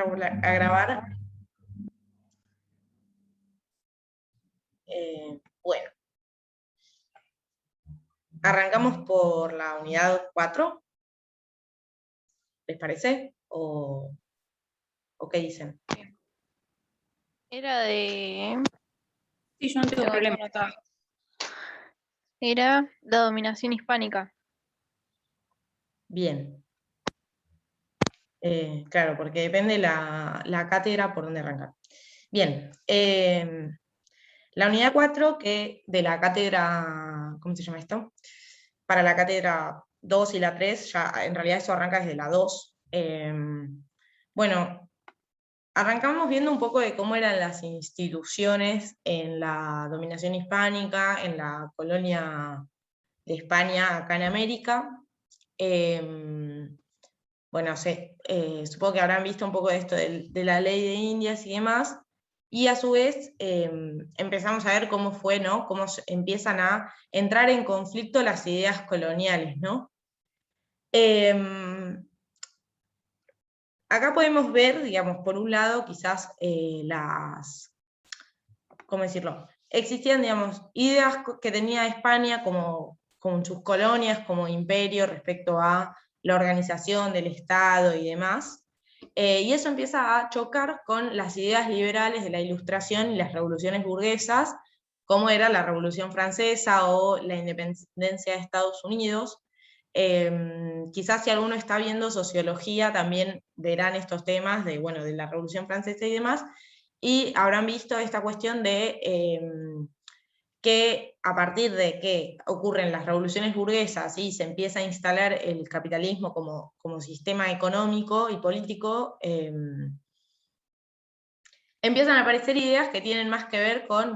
a grabar. Bueno, arrancamos por la unidad 4, ¿les parece? ¿O qué dicen? Era de... Sí, yo no tengo problema. Era la dominación hispánica. Bien. Claro, porque depende la cátedra por dónde arrancar. Bien. La unidad 4, que de la cátedra, ¿cómo se llama esto? Para la cátedra 2 y la 3, ya en realidad eso arranca desde la 2. Bueno, arrancamos viendo un poco de cómo eran las instituciones en la dominación hispánica, en la colonia de España acá en América. Bueno, supongo que habrán visto un poco de esto de la ley de Indias y demás, y a su vez empezamos a ver cómo fue, ¿no? Cómo empiezan a entrar en conflicto las ideas coloniales, ¿no? Acá podemos ver, digamos, por un lado, quizás ¿cómo decirlo? Existían, digamos, ideas que tenía España como sus colonias, como imperio respecto a la organización del Estado y demás, y eso empieza a chocar con las ideas liberales de la Ilustración y las revoluciones burguesas, como era la Revolución Francesa o la independencia de Estados Unidos. Quizás si alguno está viendo sociología también verán estos temas de la Revolución Francesa y demás, y habrán visto esta cuestión de que a partir de que ocurren las revoluciones burguesas y se empieza a instalar el capitalismo como sistema económico y político, empiezan a aparecer ideas que tienen más que ver con,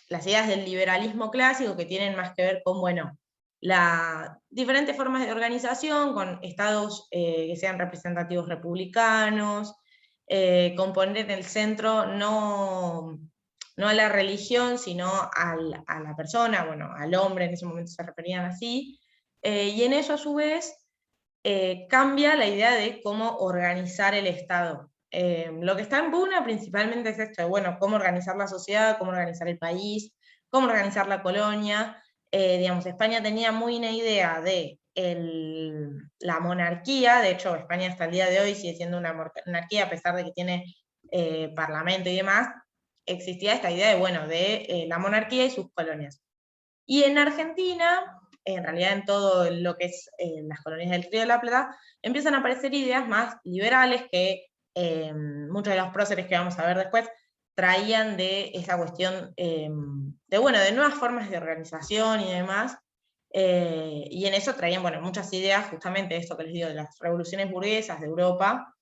las ideas del liberalismo clásico, que tienen más que ver con, las diferentes formas de organización, con estados que sean representativos republicanos, con poner en el centro no a la religión, sino a la persona, al hombre, en ese momento se referían así, y en eso a su vez cambia la idea de cómo organizar el Estado. Lo que está en pugna principalmente es esto, cómo organizar la sociedad, cómo organizar el país, cómo organizar la colonia. Digamos, España tenía muy una idea de la monarquía, de hecho España hasta el día de hoy sigue siendo una monarquía a pesar de que tiene parlamento y demás, existía esta idea de la monarquía y sus colonias. Y en Argentina, en realidad en todo lo que es las colonias del Río de la Plata, empiezan a aparecer ideas más liberales que muchos de los próceres que vamos a ver después traían de esa cuestión de nuevas formas de organización y demás, y en eso traían muchas ideas, justamente esto que les digo, de las revoluciones burguesas de Europa,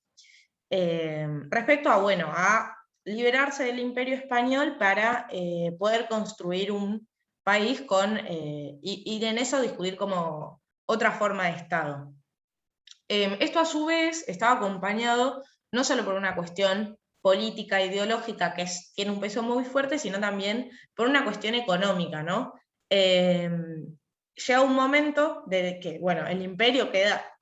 respecto a liberarse del imperio español para poder construir un país y en eso discutir como otra forma de Estado. Esto a su vez estaba acompañado no solo por una cuestión política, ideológica, que tiene un peso muy fuerte, sino también por una cuestión económica, ¿no? Llega un momento de que, el imperio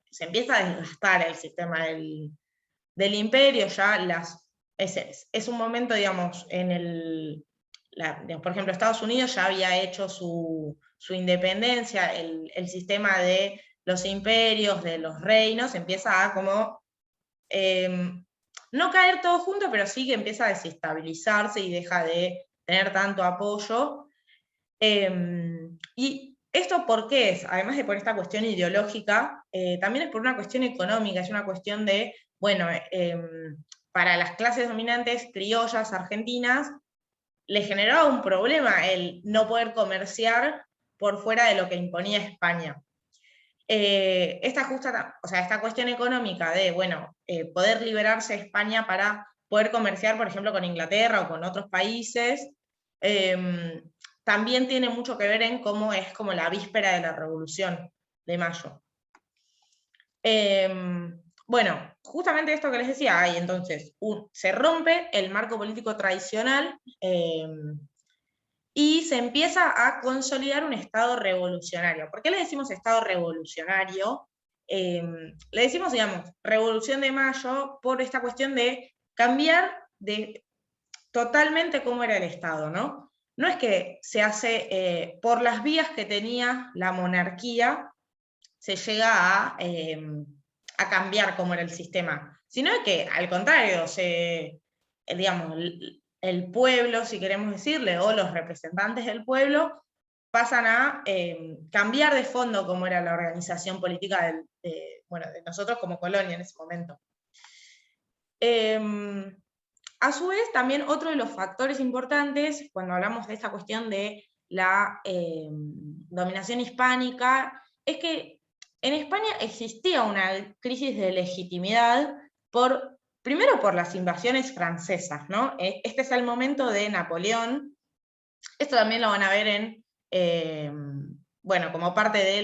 se empieza a desgastar el sistema del imperio, ya es un momento, digamos, por ejemplo, Estados Unidos ya había hecho su independencia, el sistema de los imperios, de los reinos, empieza a como, no caer todo junto, pero sí que empieza a desestabilizarse y deja de tener tanto apoyo. Y esto ¿por qué es? Además de por esta cuestión ideológica, también es por una cuestión económica, es una cuestión de, para las clases dominantes criollas argentinas, le generaba un problema el no poder comerciar por fuera de lo que imponía España. Esta cuestión económica de, poder liberarse España para poder comerciar, por ejemplo, con Inglaterra o con otros países, también tiene mucho que ver en cómo es como la víspera de la Revolución de Mayo. Justamente esto que les decía, entonces se rompe el marco político tradicional y se empieza a consolidar un Estado revolucionario. ¿Por qué le decimos Estado revolucionario? le decimos, digamos, Revolución de Mayo por esta cuestión de cambiar totalmente cómo era el Estado, ¿no? No es que se hace por las vías que tenía la monarquía, se llega a cambiar cómo era el sistema, sino que al contrario, digamos, el pueblo, si queremos decirle, o los representantes del pueblo, pasan a cambiar de fondo cómo era la organización política de nosotros como colonia en ese momento. A su vez, también otro de los factores importantes, cuando hablamos de esta cuestión de la dominación hispánica, es que en España existía una crisis de legitimidad primero por las invasiones francesas, ¿no? Este es el momento de Napoleón. Esto también lo van a ver como parte de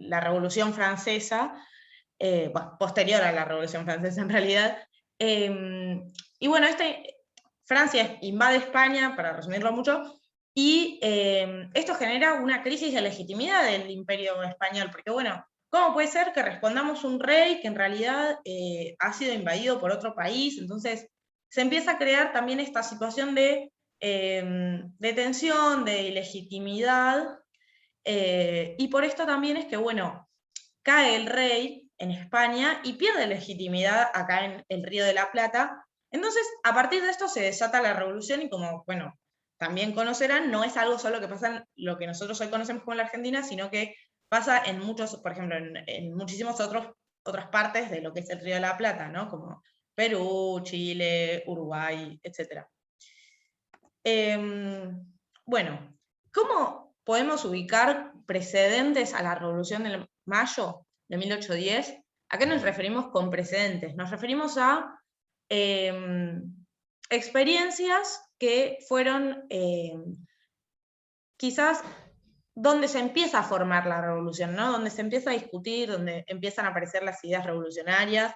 la Revolución Francesa, posterior a la Revolución Francesa en realidad. Y bueno, Francia invade España, para resumirlo mucho, y esto genera una crisis de legitimidad del imperio español, porque bueno, ¿cómo puede ser que respondamos un rey que en realidad ha sido invadido por otro país? Entonces se empieza a crear también esta situación de tensión, de ilegitimidad, y por esto también es que, bueno, cae el rey en España y pierde legitimidad acá en el Río de la Plata. Entonces, a partir de esto se desata la revolución y como, bueno, también conocerán, no es algo solo que pasa en lo que nosotros hoy conocemos como la Argentina, sino que pasa en muchos, por ejemplo, en muchísimas otras partes de lo que es el Río de la Plata, ¿no? Como Perú, Chile, Uruguay, etc. Bueno, ¿cómo podemos ubicar precedentes a la Revolución de Mayo de 1810? ¿A qué nos referimos con precedentes? Nos referimos a experiencias que fueron quizás donde se empieza a formar la revolución, ¿no? Donde se empieza a discutir, donde empiezan a aparecer las ideas revolucionarias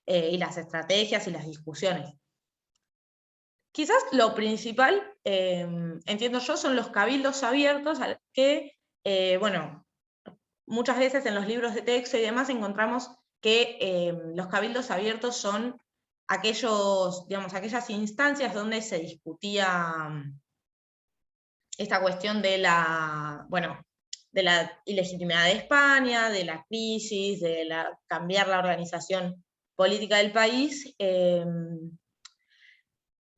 y las estrategias y las discusiones. Quizás lo principal, entiendo yo, son los cabildos abiertos, que, muchas veces en los libros de texto y demás encontramos que los cabildos abiertos son aquellas instancias donde se discutía esta cuestión de la ilegitimidad de España, de la crisis, de cambiar la organización política del país,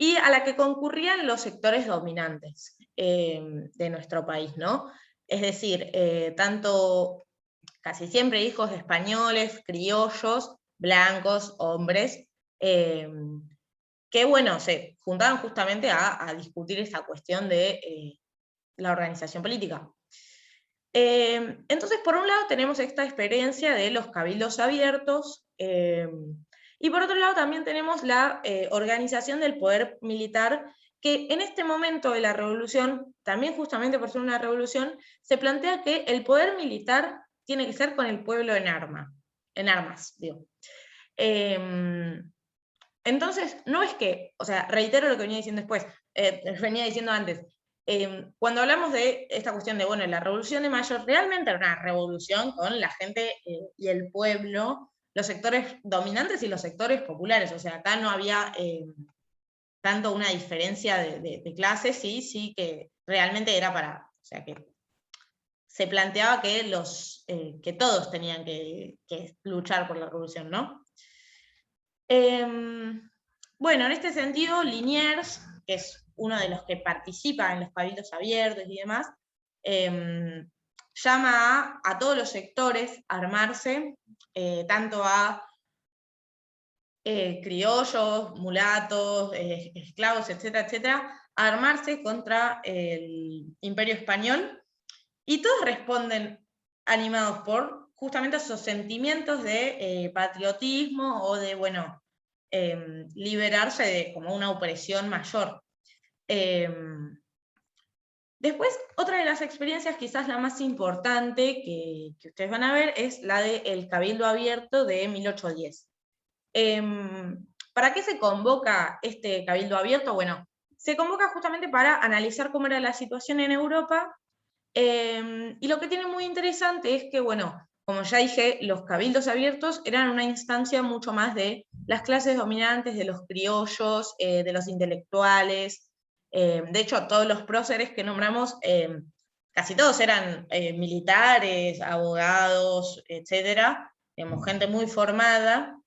y a la que concurrían los sectores dominantes de nuestro país, ¿no? Es decir, casi siempre hijos de españoles, criollos, blancos, hombres, que bueno, se juntaban justamente a discutir esta cuestión de la organización política. Entonces, por un lado tenemos esta experiencia de los cabildos abiertos, y por otro lado también tenemos la organización del poder militar, que en este momento de la revolución, también justamente por ser una revolución, se plantea que el poder militar tiene que ser con el pueblo en armas, digo. Entonces, no es que, reitero lo que venía diciendo antes, cuando hablamos de esta cuestión de, la Revolución de Mayo, realmente era una revolución con la gente y el pueblo, los sectores dominantes y los sectores populares, acá no había tanto una diferencia de clases, sí que realmente era que se planteaba que todos tenían que luchar por la revolución, ¿no? Bueno, en este sentido, Liniers, que es uno de los que participa en los cabildos abiertos y demás, llama a todos los sectores a armarse, tanto a criollos, mulatos, esclavos, etcétera, etcétera, a armarse contra el Imperio Español, y todos responden animados por justamente esos sentimientos de patriotismo o de, liberarse de como una opresión mayor. Después, otra de las experiencias, quizás la más importante que ustedes van a ver, es la del Cabildo Abierto de 1810. ¿Para qué se convoca este Cabildo Abierto? Bueno, se convoca justamente para analizar cómo era la situación en Europa, y lo que tiene muy interesante es que, como ya dije, los cabildos abiertos eran una instancia mucho más de las clases dominantes, de los criollos, de los intelectuales. De hecho, todos los próceres que nombramos, casi todos eran militares, abogados, etcétera, gente muy formada,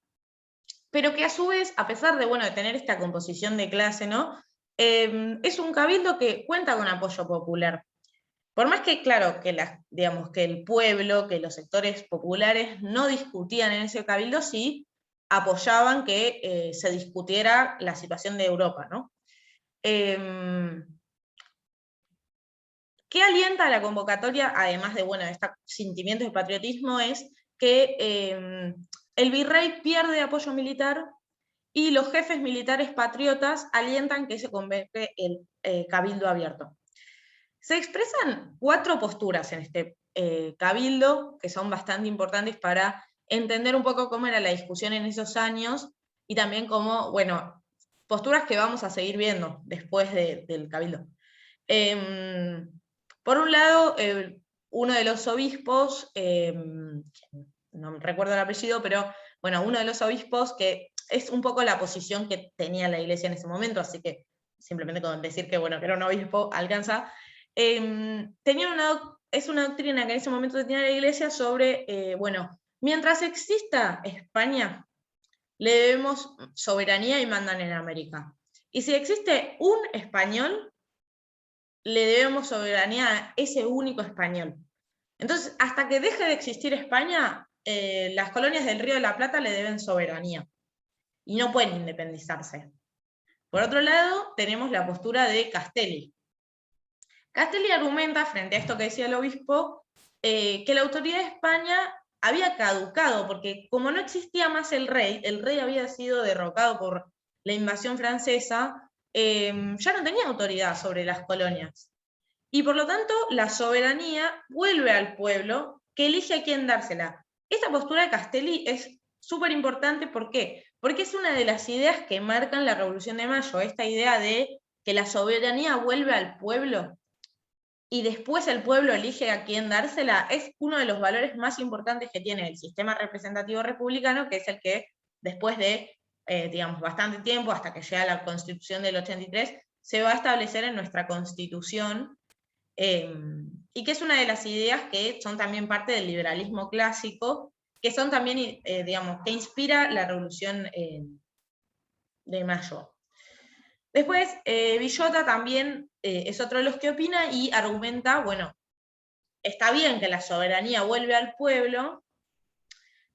pero que a su vez, a pesar de, bueno, de tener esta composición de clase, ¿no? Es un cabildo que cuenta con apoyo popular. Por más que, claro, que, digamos, que el pueblo, que los sectores populares no discutían en ese cabildo, sí apoyaban que se discutiera la situación de Europa, ¿no? ¿Qué alienta a la convocatoria, además de, bueno, estos sentimientos de patriotismo, es que el virrey pierde apoyo militar y los jefes militares patriotas alientan que se convoque el cabildo abierto? Se expresan 4 posturas en este cabildo, que son bastante importantes para entender un poco cómo era la discusión en esos años, y también cómo, bueno, posturas que vamos a seguir viendo después del cabildo. Por un lado, uno de los obispos, no recuerdo el apellido, pero bueno, uno de los obispos, que es un poco la posición que tenía la iglesia en ese momento, así que simplemente con decir que, bueno, que era un obispo alcanza, es una doctrina que en ese momento tenía la iglesia sobre, bueno, mientras exista España, le debemos soberanía y mandan en América. Y si existe un español, le debemos soberanía a ese único español. Entonces, hasta que deje de existir España, las colonias del Río de la Plata le deben soberanía. Y no pueden independizarse. Por otro lado, tenemos la postura de Castelli. Castelli argumenta, frente a esto que decía el obispo, que la autoridad de España había caducado, porque como no existía más el rey había sido derrocado por la invasión francesa, ya no tenía autoridad sobre las colonias. Y por lo tanto, la soberanía vuelve al pueblo, que elige a quién dársela. Esta postura de Castelli es súper importante, ¿por qué? Porque es una de las ideas que marcan la Revolución de Mayo, esta idea de que la soberanía vuelve al pueblo y después el pueblo elige a quién dársela, es uno de los valores más importantes que tiene el sistema representativo republicano, que es el que después de, digamos, bastante tiempo, hasta que llega la Constitución del 83, se va a establecer en nuestra Constitución, y que es una de las ideas que son también parte del liberalismo clásico, que son también, digamos, que inspira la Revolución de Mayo. Después, Villota también es otro de los que opina y argumenta, bueno, está bien que la soberanía vuelve al pueblo,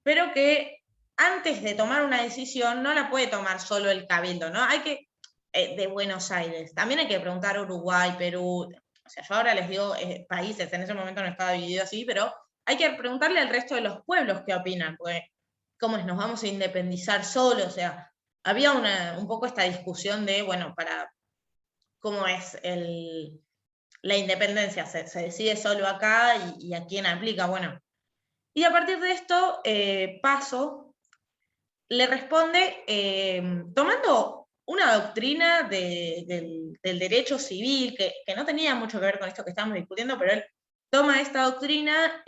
pero que antes de tomar una decisión no la puede tomar solo el cabildo, ¿no? Hay que, de Buenos Aires, también hay que preguntar a Uruguay, Perú, o sea, yo ahora les digo países, en ese momento no estaba dividido así, pero hay que preguntarle al resto de los pueblos qué opinan, porque ¿cómo es? ¿Nos vamos a independizar solos? O sea, había un poco esta discusión de, bueno, cómo es la independencia, se decide solo acá y a quién aplica, bueno. Y a partir de esto, Paso le responde tomando una doctrina del derecho civil, que no tenía mucho que ver con esto que estamos discutiendo, pero él toma esta doctrina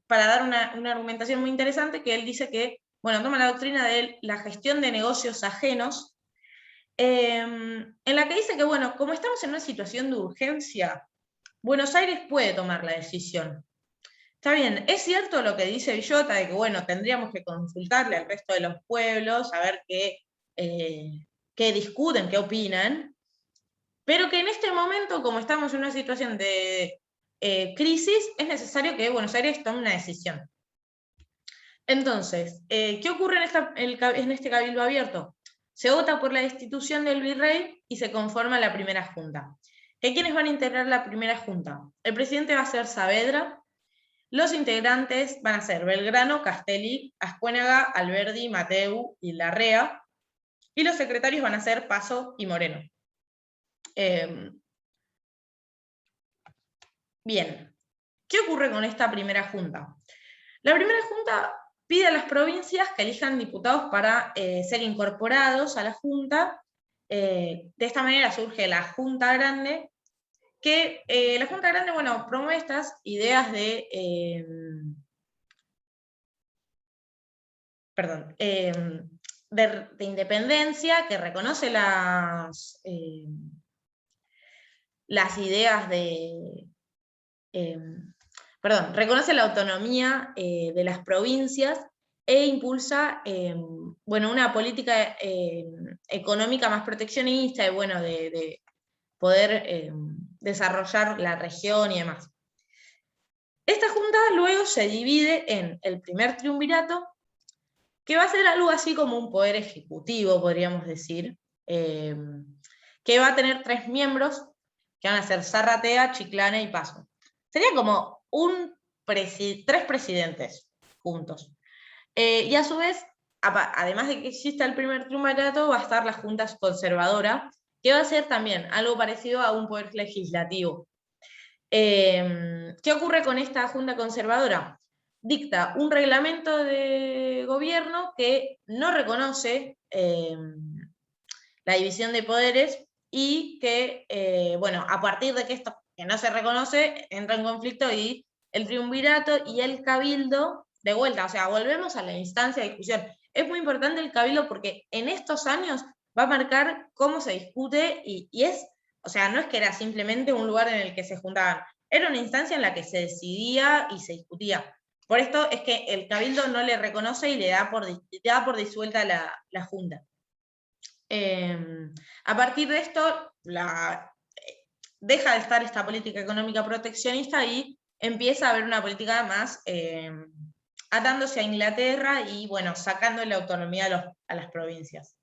para dar una argumentación muy interesante, que él dice que, bueno, toma la doctrina de la gestión de negocios ajenos, en la que dice que, bueno, como estamos en una situación de urgencia, Buenos Aires puede tomar la decisión. Está bien, es cierto lo que dice Villota, de que, bueno, tendríamos que consultarle al resto de los pueblos, a ver qué discuten, qué opinan, pero que en este momento, como estamos en una situación de crisis, es necesario que Buenos Aires tome una decisión. Entonces, ¿qué ocurre en este cabildo abierto? Se vota por la destitución del virrey y se conforma la primera junta. ¿Quiénes van a integrar la primera junta? El presidente va a ser Saavedra, los integrantes van a ser Belgrano, Castelli, Ascuénaga, Alberdi, Mateu y Larrea, y los secretarios van a ser Paso y Moreno. Bien, ¿qué ocurre con esta primera junta? La primera junta pide a las provincias que elijan diputados para ser incorporados a la junta. De esta manera surge la Junta Grande, que la Junta Grande, bueno, promueve estas ideas de de independencia, que reconoce las ideas de... reconoce la autonomía de las provincias e impulsa una política económica más proteccionista y de poder desarrollar la región y demás. Esta junta luego se divide en el primer triunvirato, que va a ser algo así como un poder ejecutivo, podríamos decir, que va a tener 3 miembros, que van a ser Zarratea, Chiclana y Paso. Sería como 3 presidentes juntos. Y a su vez, además de que exista el primer triunvirato, va a estar la Junta Conservadora, que va a ser también algo parecido a un poder legislativo. ¿Qué ocurre con esta Junta Conservadora? Dicta un reglamento de gobierno que no reconoce la división de poderes y que, a partir de que esto que no se reconoce, entra en conflicto y el triunvirato y el cabildo, de vuelta, o sea, volvemos a la instancia de discusión. Es muy importante el cabildo porque en estos años va a marcar cómo se discute y o sea, no es que era simplemente un lugar en el que se juntaban, era una instancia en la que se decidía y se discutía. Por esto es que el cabildo no le reconoce y le da por disuelta la junta. A partir de esto, deja de estar esta política económica proteccionista y empieza a haber una política más atándose a Inglaterra y, sacando la autonomía a las provincias.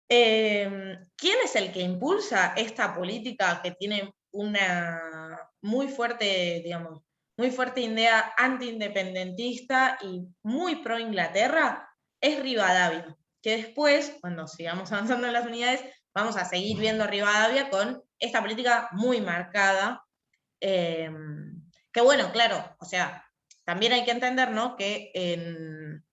¿Quién es el que impulsa esta política que tiene una muy fuerte idea anti-independentista y muy pro-Inglaterra? Es Rivadavia, que después, cuando sigamos avanzando en las unidades, vamos a seguir viendo a Rivadavia con esta política muy marcada, que claro, o sea, también hay que entender, ¿no?, que en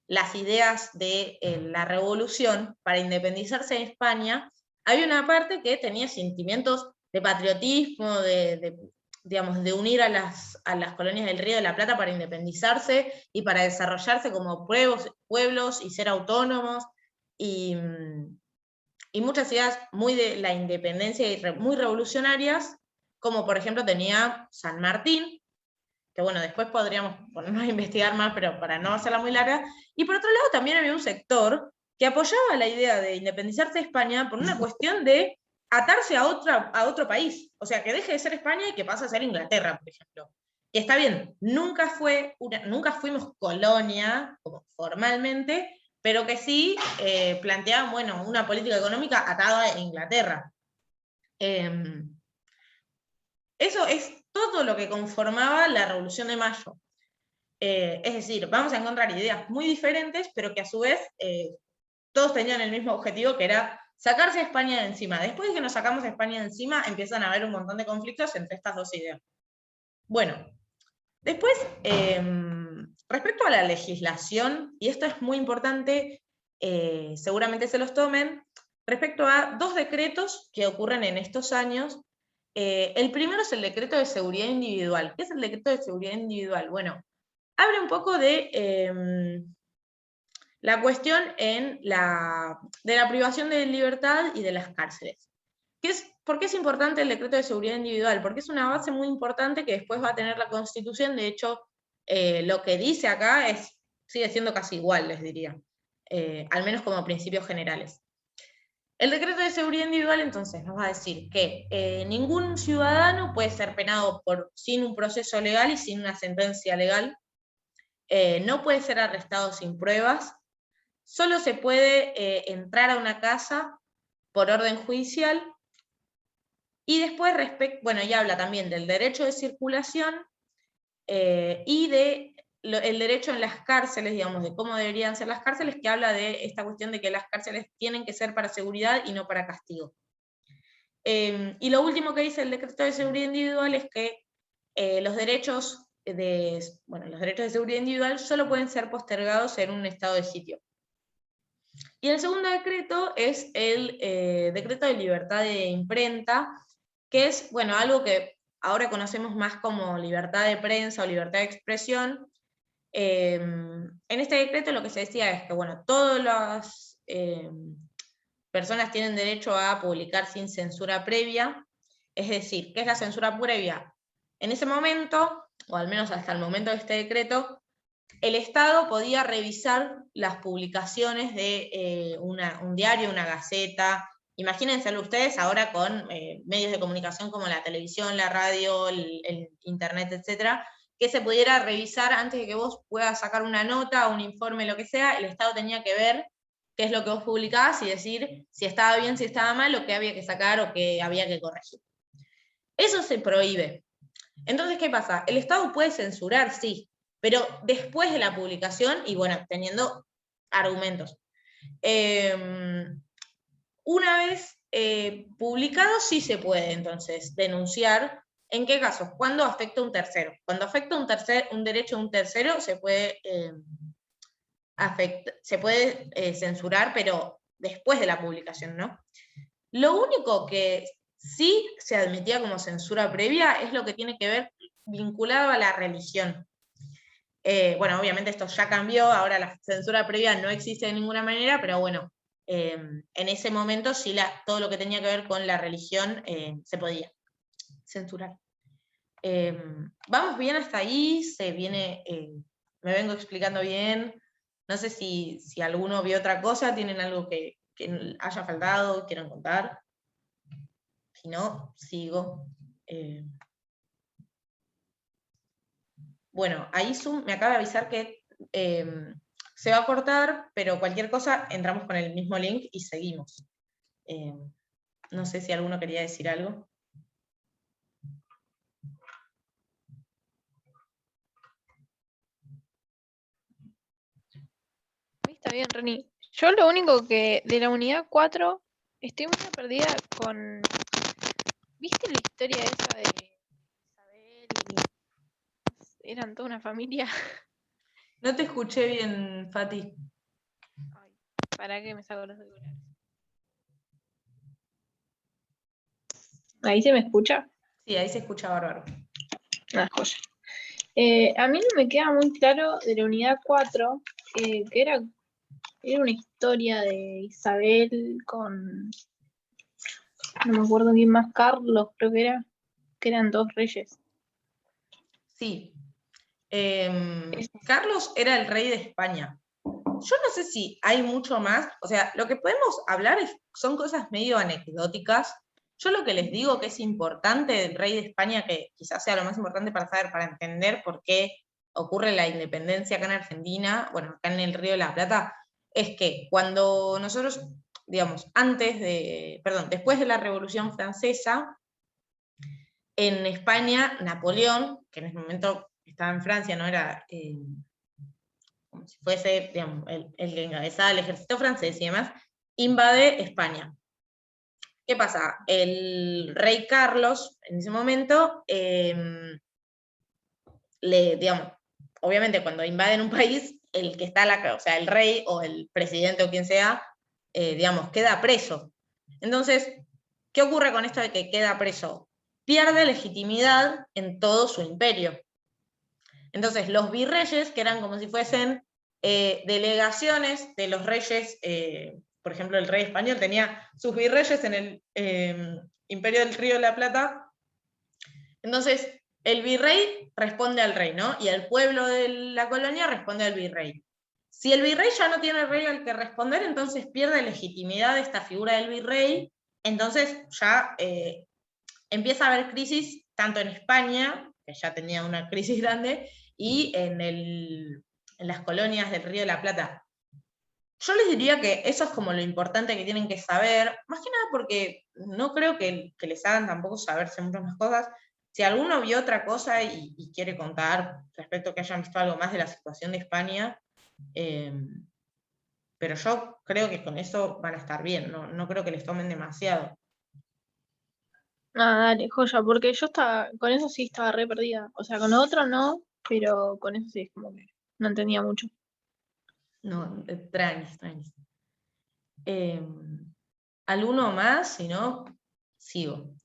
las ideas de la revolución para independizarse de España, hay una parte que tenía sentimientos de patriotismo, de unir a las colonias del Río de la Plata para independizarse y para desarrollarse como pueblos y ser autónomos, y muchas ideas muy de la independencia y muy revolucionarias, como por ejemplo tenía San Martín, que después podríamos ponernos a investigar más, pero para no hacerla muy larga. Y por otro lado también había un sector que apoyaba la idea de independizarse de España por una cuestión de atarse a otro país, o sea, que deje de ser España y que pase a ser Inglaterra, por ejemplo. Y está bien, nunca fuimos colonia, como formalmente, pero que sí planteaban, una política económica atada a Inglaterra. Eso es todo lo que conformaba la Revolución de Mayo. Es decir, vamos a encontrar ideas muy diferentes, pero que a su vez todos tenían el mismo objetivo, que era sacarse a España de encima. Después de que nos sacamos a España de encima, empiezan a haber un montón de conflictos entre estas dos ideas. Bueno, después, respecto a la legislación, y esto es muy importante, seguramente se los tomen, respecto a 2 decretos que ocurren en estos años. El primero es el decreto de seguridad individual. ¿Qué es el decreto de seguridad individual? Bueno, habla un poco de la cuestión de la privación de libertad y de las cárceles. ¿Por qué es importante el decreto de seguridad individual? Porque es una base muy importante que después va a tener la Constitución. De hecho, lo que dice acá sigue siendo casi igual, les diría, al menos como principios generales. El decreto de seguridad individual, entonces, nos va a decir que ningún ciudadano puede ser penado sin un proceso legal y sin una sentencia legal, no puede ser arrestado sin pruebas, solo se puede entrar a una casa por orden judicial, y después, ya habla también del derecho de circulación y el derecho en las cárceles, digamos, de cómo deberían ser las cárceles, que habla de esta cuestión de que las cárceles tienen que ser para seguridad y no para castigo. Y lo último que dice el decreto de seguridad individual es que los derechos de seguridad individual solo pueden ser postergados en un estado de sitio. Y el segundo decreto es el decreto de libertad de imprenta, que es, algo que ahora conocemos más como libertad de prensa o libertad de expresión, En este decreto lo que se decía es que, bueno, todas las personas tienen derecho a publicar sin censura previa. Es decir, ¿qué es la censura previa? En ese momento, o al menos hasta el momento de este decreto, el Estado podía revisar las publicaciones de un diario, una gaceta. Imagínenselo ustedes ahora con medios de comunicación como la televisión, la radio, el internet, etcétera, que se pudiera revisar antes de que vos puedas sacar una nota, un informe, lo que sea. El Estado tenía que ver qué es lo que vos publicabas y decir si estaba bien, si estaba mal, o qué había que sacar o qué había que corregir. Eso se prohíbe. Entonces, ¿qué pasa? El Estado puede censurar, sí, pero después de la publicación y, bueno, teniendo argumentos. Una vez publicado, sí se puede, entonces, denunciar. ¿En qué casos? Cuando afecta a un tercero. Cuando afecta un derecho de un tercero, se puede, censurar, pero después de la publicación, ¿no? Lo único que sí se admitía como censura previa es lo que tiene que ver vinculado a la religión. Bueno, obviamente esto ya cambió, ahora la censura previa no existe de ninguna manera, pero bueno, en ese momento sí todo lo que tenía que ver con la religión se podía censurar. ¿Vamos bien hasta ahí? Me vengo explicando bien. No sé si alguno vio otra cosa, tienen algo que haya faltado, quieran contar. Si no, sigo. Bueno, ahí Zoom me acaba de avisar que se va a cortar, pero cualquier cosa entramos con el mismo link y seguimos. No sé si alguno quería decir algo. Está bien, Reni. Yo lo único que de la unidad 4 estoy muy perdida con... ¿Viste la historia esa de Isabel y eran toda una familia? No te escuché bien, Fati. Ay, ¿para qué me saco los auriculares? ¿Ahí se me escucha? Sí, ahí se escucha bárbaro. Ah, joya. A mí no me queda muy claro de la unidad 4, que era una historia de Isabel con, no me acuerdo quién más, Carlos creo que eran dos reyes. Sí. Carlos era el rey de España. Yo no sé si hay mucho más, o sea, lo que podemos hablar son cosas medio anecdóticas. Yo lo que les digo que es importante del rey de España, que quizás sea lo más importante para saber, para entender por qué ocurre la independencia acá en Argentina, bueno, acá en el Río de la Plata, es que cuando nosotros, digamos, después de la Revolución Francesa, en España, Napoleón, que en ese momento estaba en Francia, no era como si fuese, digamos, el que encabezaba el ejército francés y demás, invade España. ¿Qué pasa? El rey Carlos, en ese momento, digamos, obviamente cuando invaden un país, el que está o sea, el rey o el presidente o quien sea, digamos, queda preso. Entonces, ¿qué ocurre con esto de que queda preso? Pierde legitimidad en todo su imperio. Entonces, los virreyes, que eran como si fuesen delegaciones de los reyes, por ejemplo, el rey español tenía sus virreyes en el imperio del Río de la Plata. Entonces, el virrey responde al rey, ¿no? Y el pueblo de la colonia responde al virrey. Si el virrey ya no tiene rey al que responder, entonces pierde legitimidad esta figura del virrey, entonces ya empieza a haber crisis tanto en España, que ya tenía una crisis grande, y en las colonias del Río de la Plata. Yo les diría que eso es como lo importante que tienen que saber, más que nada porque no creo que les hagan tampoco saberse muchas más cosas. Si alguno vio otra cosa y quiere contar respecto a que hayan visto algo más de la situación de España, pero yo creo que con eso van a estar bien, no creo que les tomen demasiado. Ah, dale, joya, porque yo estaba, con eso sí estaba re perdida. O sea, con lo otro no, pero con eso sí es como que no entendía mucho. No, tranqui. ¿Alguno más? Si no, sigo.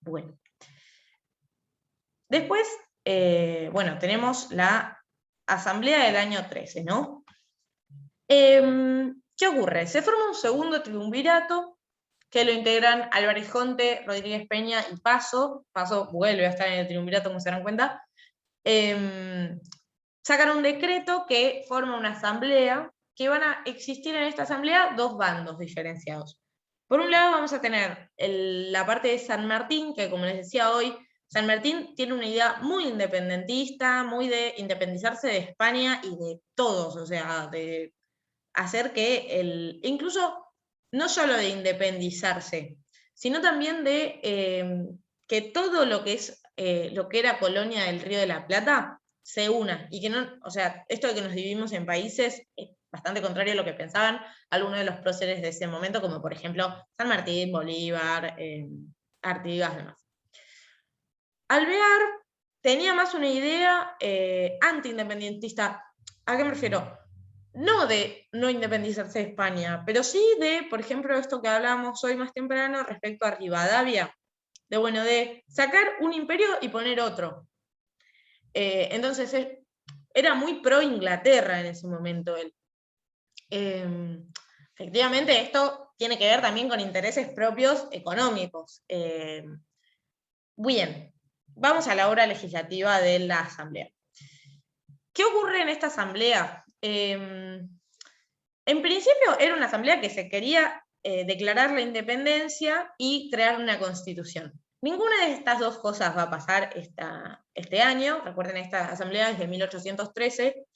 Bueno. Después, bueno, tenemos la asamblea del año 13, ¿no? ¿Qué ocurre? Se forma un segundo triunvirato que lo integran Álvarez Jonte, Rodríguez Peña y Paso. Paso vuelve a estar en el triunvirato, como se dan cuenta. Sacan un decreto que forma una asamblea, que van a existir en esta asamblea dos bandos diferenciados. Por un lado vamos a tener la parte de San Martín, que como les decía hoy, San Martín tiene una idea muy independentista, muy de independizarse de España y de todos, o sea, de hacer que incluso no solo de independizarse, sino también de que todo lo que es lo que era colonia del Río de la Plata se una, y que no, o sea, esto de que nos dividimos en países es bastante contrario a lo que pensaban algunos de los próceres de ese momento, como por ejemplo San Martín, Bolívar, Artigas y demás. Alvear tenía más una idea anti-independentista. ¿A qué me refiero? No de no independizarse de España, pero sí de, por ejemplo, esto que hablábamos hoy más temprano respecto a Rivadavia, de sacar un imperio y poner otro. Entonces, era muy pro Inglaterra en ese momento él. Efectivamente, esto tiene que ver también con intereses propios económicos. Bien, vamos a la obra legislativa de la Asamblea. ¿Qué ocurre en esta Asamblea? En principio era una asamblea que se quería declarar la independencia y crear una constitución. Ninguna de estas dos cosas va a pasar este año. Recuerden, esta asamblea es de 1813.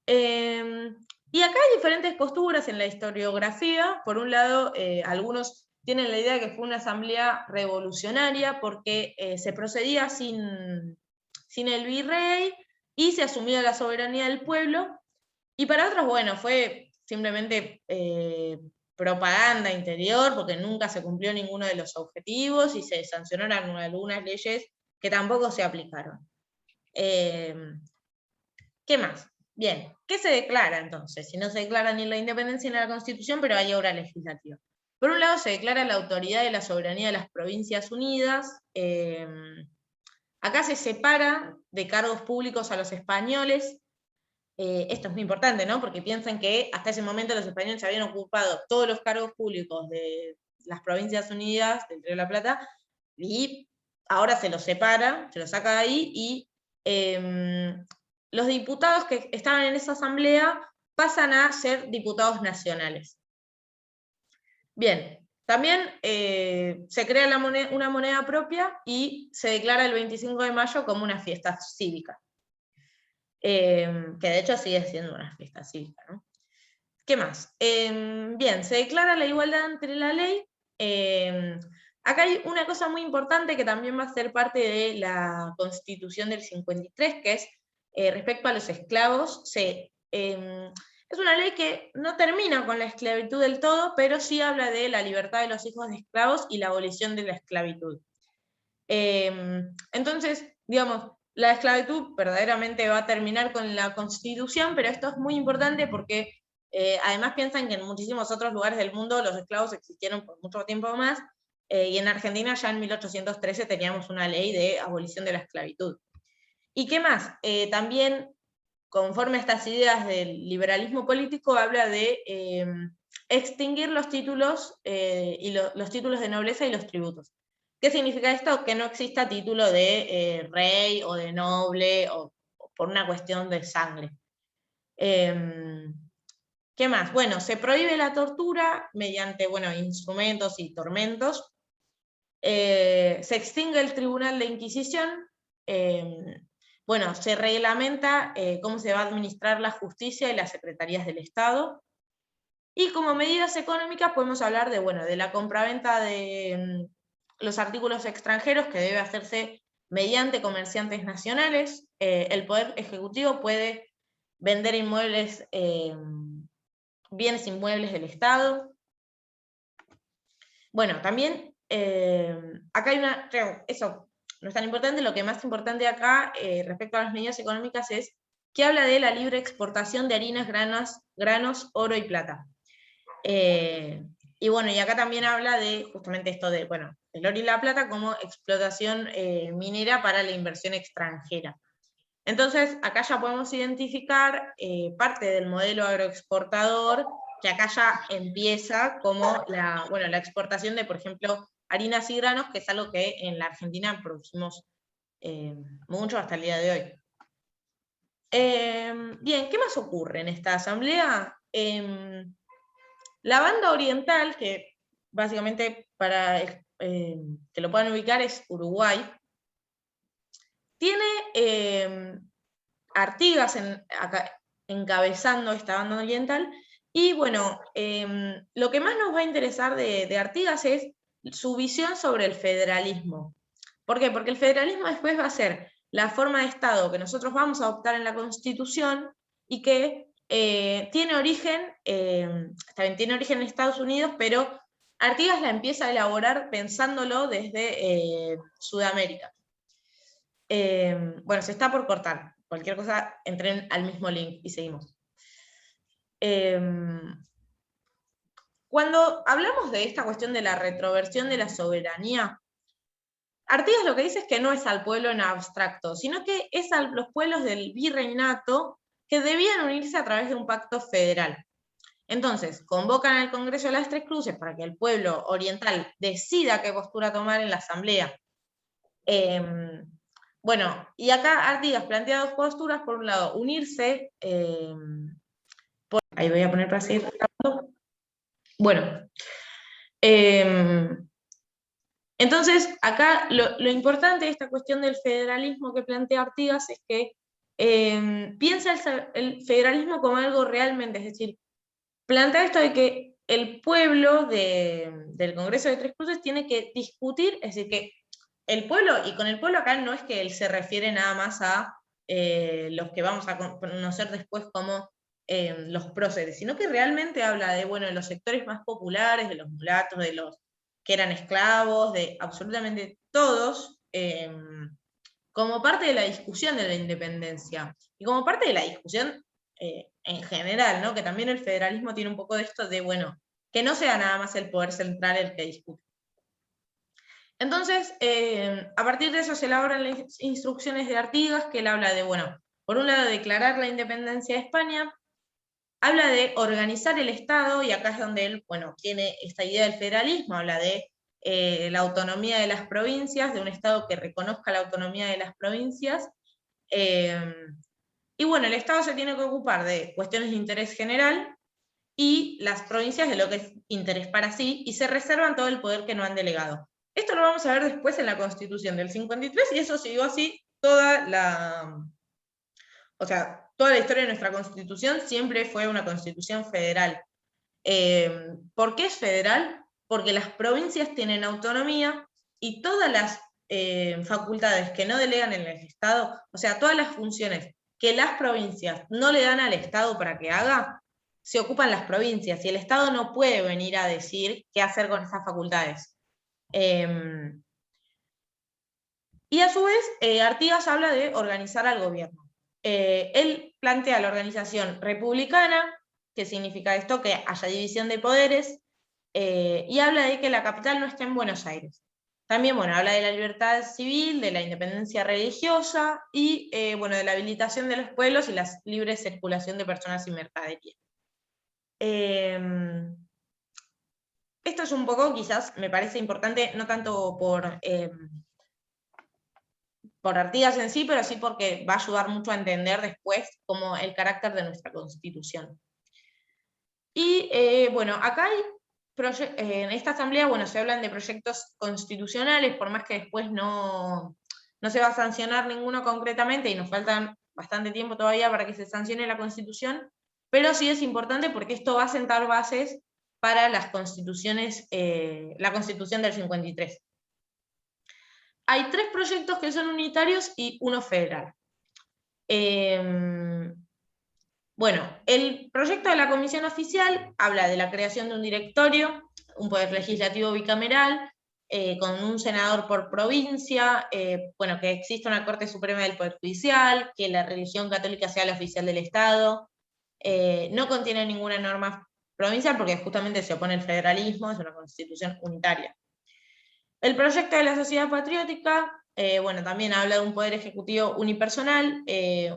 Y acá hay diferentes posturas en la historiografía. Por un lado, algunos tienen la idea de que fue una asamblea revolucionaria porque se procedía sin el virrey y se asumía la soberanía del pueblo. Y para otros, bueno, fue simplemente propaganda interior, porque nunca se cumplió ninguno de los objetivos y se sancionaron algunas leyes que tampoco se aplicaron. ¿Qué más? Bien, ¿qué se declara entonces? Si no se declara ni la independencia ni la Constitución, pero hay obra legislativa. Por un lado, se declara la autoridad y la soberanía de las Provincias Unidas. Acá se separa de cargos públicos a los españoles. Esto es muy importante, ¿no? Porque piensen que hasta ese momento los españoles habían ocupado todos los cargos públicos de las Provincias Unidas, del Río de la Plata, y ahora se los separa, se los saca de ahí, y los diputados que estaban en esa asamblea pasan a ser diputados nacionales. Bien, también se crea una moneda propia y se declara el 25 de mayo como una fiesta cívica. Que de hecho sigue siendo una fiesta cívica, ¿no? ¿Qué más? Bien, se declara la igualdad entre la ley. Acá hay una cosa muy importante que también va a ser parte de la Constitución del 53, que es respecto a los esclavos. Es una ley que no termina con la esclavitud del todo, pero sí habla de la libertad de los hijos de esclavos y la abolición de la esclavitud. Entonces, digamos, la esclavitud verdaderamente va a terminar con la Constitución, pero esto es muy importante porque además piensan que en muchísimos otros lugares del mundo los esclavos existieron por mucho tiempo más, y en Argentina ya en 1813 teníamos una ley de abolición de la esclavitud. ¿Y qué más? También, conforme a estas ideas del liberalismo político, habla de extinguir los títulos, los títulos de nobleza y los tributos. ¿Qué significa esto? Que no exista título de rey o de noble, o por una cuestión de sangre. ¿Qué más? Bueno, se prohíbe la tortura mediante, instrumentos y tormentos. Se extingue el Tribunal de Inquisición. Se reglamenta cómo se va a administrar la justicia y las secretarías del Estado. Y como medidas económicas podemos hablar de la compraventa de los artículos extranjeros, que debe hacerse mediante comerciantes nacionales. El Poder Ejecutivo puede vender inmuebles, bienes inmuebles del Estado. Bueno, también acá hay eso no es tan importante. Lo que más importante acá respecto a las medidas económicas es que habla de la libre exportación de harinas, granos, oro y plata. Y bueno, y acá también habla de justamente esto de, bueno, el oro y la plata como explotación minera para la inversión extranjera. Entonces, acá ya podemos identificar parte del modelo agroexportador, que acá ya empieza como la exportación de, por ejemplo, harinas y granos, que es algo que en la Argentina producimos mucho hasta el día de hoy. Bien, ¿qué más ocurre en esta asamblea? La banda oriental, que básicamente para que lo puedan ubicar es Uruguay, tiene Artigas encabezando esta banda oriental, y bueno, lo que más nos va a interesar de Artigas es su visión sobre el federalismo. ¿Por qué? Porque el federalismo después va a ser la forma de Estado que nosotros vamos a adoptar en la Constitución y que tiene origen, también tiene origen en Estados Unidos, pero Artigas la empieza a elaborar pensándolo desde Sudamérica. Bueno, se está por cortar. Cualquier cosa, entren al mismo link y seguimos. Cuando hablamos de esta cuestión de la retroversión de la soberanía, Artigas lo que dice es que no es al pueblo en abstracto, sino que es a los pueblos del virreinato que debían unirse a través de un pacto federal. Entonces, convocan al Congreso de las Tres Cruces para que el pueblo oriental decida qué postura tomar en la asamblea. Bueno, y acá Artigas plantea dos posturas: por un lado, unirse, ahí voy a poner para seguir trabajando. Bueno, entonces acá lo importante de esta cuestión del federalismo que plantea Artigas es que piensa el federalismo como algo realmente, es decir, plantea esto de que el pueblo del Congreso de Tres Cruces tiene que discutir, es decir, que el pueblo, y con el pueblo acá no es que él se refiere nada más a los que vamos a conocer después como los próceres, sino que realmente habla de, bueno, de los sectores más populares, de los mulatos, de los que eran esclavos, de absolutamente todos, como parte de la discusión de la independencia, y como parte de la discusión en general, ¿no? Que también el federalismo tiene un poco de esto de, bueno, que no sea nada más el poder central el que discute. Entonces, a partir de eso se elaboran las instrucciones de Artigas, que él habla de, bueno, por un lado declarar la independencia de España, habla de organizar el Estado, y acá es donde él, bueno, tiene esta idea del federalismo, habla de la autonomía de las provincias, de un Estado que reconozca la autonomía de las provincias, y bueno, el Estado se tiene que ocupar de cuestiones de interés general, y las provincias de lo que es interés para sí, y se reservan todo el poder que no han delegado. Esto lo vamos a ver después en la Constitución del 53, y eso siguió así toda la historia de nuestra Constitución. Siempre fue una Constitución federal. ¿Por qué es federal? Porque las provincias tienen autonomía, y todas las facultades que no delegan en el Estado, o sea, todas las funciones que las provincias no le dan al Estado para que haga, se ocupan las provincias, y el Estado no puede venir a decir qué hacer con esas facultades. Y a su vez, Artigas habla de organizar al gobierno. Él plantea la organización republicana, que significa esto, que haya división de poderes, y habla de que la capital no esté en Buenos Aires. También, bueno, habla de la libertad civil, de la independencia religiosa, y bueno, de la habilitación de los pueblos y la libre circulación de personas y mercadería. Esto es un poco, quizás, me parece importante, no tanto por Artigas en sí, pero sí porque va a ayudar mucho a entender después como el carácter de nuestra Constitución. Y bueno, acá hay en esta asamblea, bueno, se hablan de proyectos constitucionales, por más que después no se va a sancionar ninguno concretamente, y nos falta bastante tiempo todavía para que se sancione la Constitución, pero sí es importante porque esto va a sentar bases para las constituciones, la Constitución del 53. Hay 3 proyectos que son unitarios y uno federal. Bueno, el proyecto de la comisión oficial habla de la creación de un directorio, un poder legislativo bicameral, con un senador por provincia, bueno, que exista una Corte Suprema del Poder Judicial, que la religión católica sea la oficial del Estado. No contiene ninguna norma provincial porque justamente se opone al federalismo, es una constitución unitaria. El proyecto de la sociedad patriótica, bueno, también habla de un poder ejecutivo unipersonal,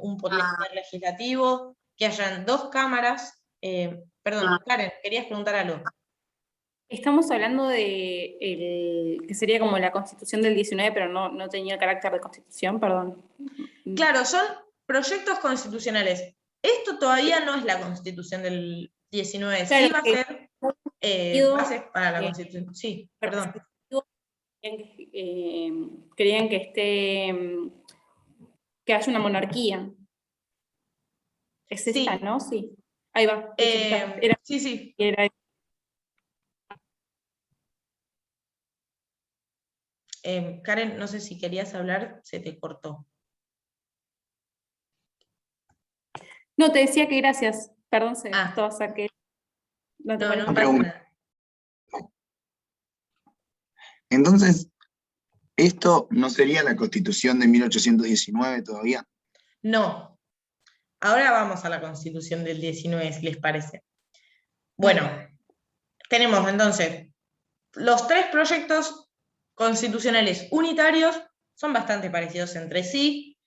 un poder legislativo, que hayan 2 cámaras. Perdón, Karen, querías preguntar algo. Estamos hablando de que sería como la Constitución del 19, pero no tenía carácter de Constitución, perdón. Claro, son proyectos constitucionales. Esto todavía no es la Constitución del 19, Claro, sí va a que ser digo, bases para la Constitución. Sí, perdón. querían que que haya una monarquía. Es Sí. esta, ¿no? Sí. Ahí va. Sí. Karen, no sé si querías hablar, se te cortó. No, te decía que gracias. Perdón, se estaba saqué. No pasa nada. Entonces, ¿esto no sería la Constitución de 1819 todavía? No. Ahora vamos a la Constitución del 19, si les parece. Bueno, tenemos entonces los 3 proyectos constitucionales unitarios, son bastante parecidos entre sí.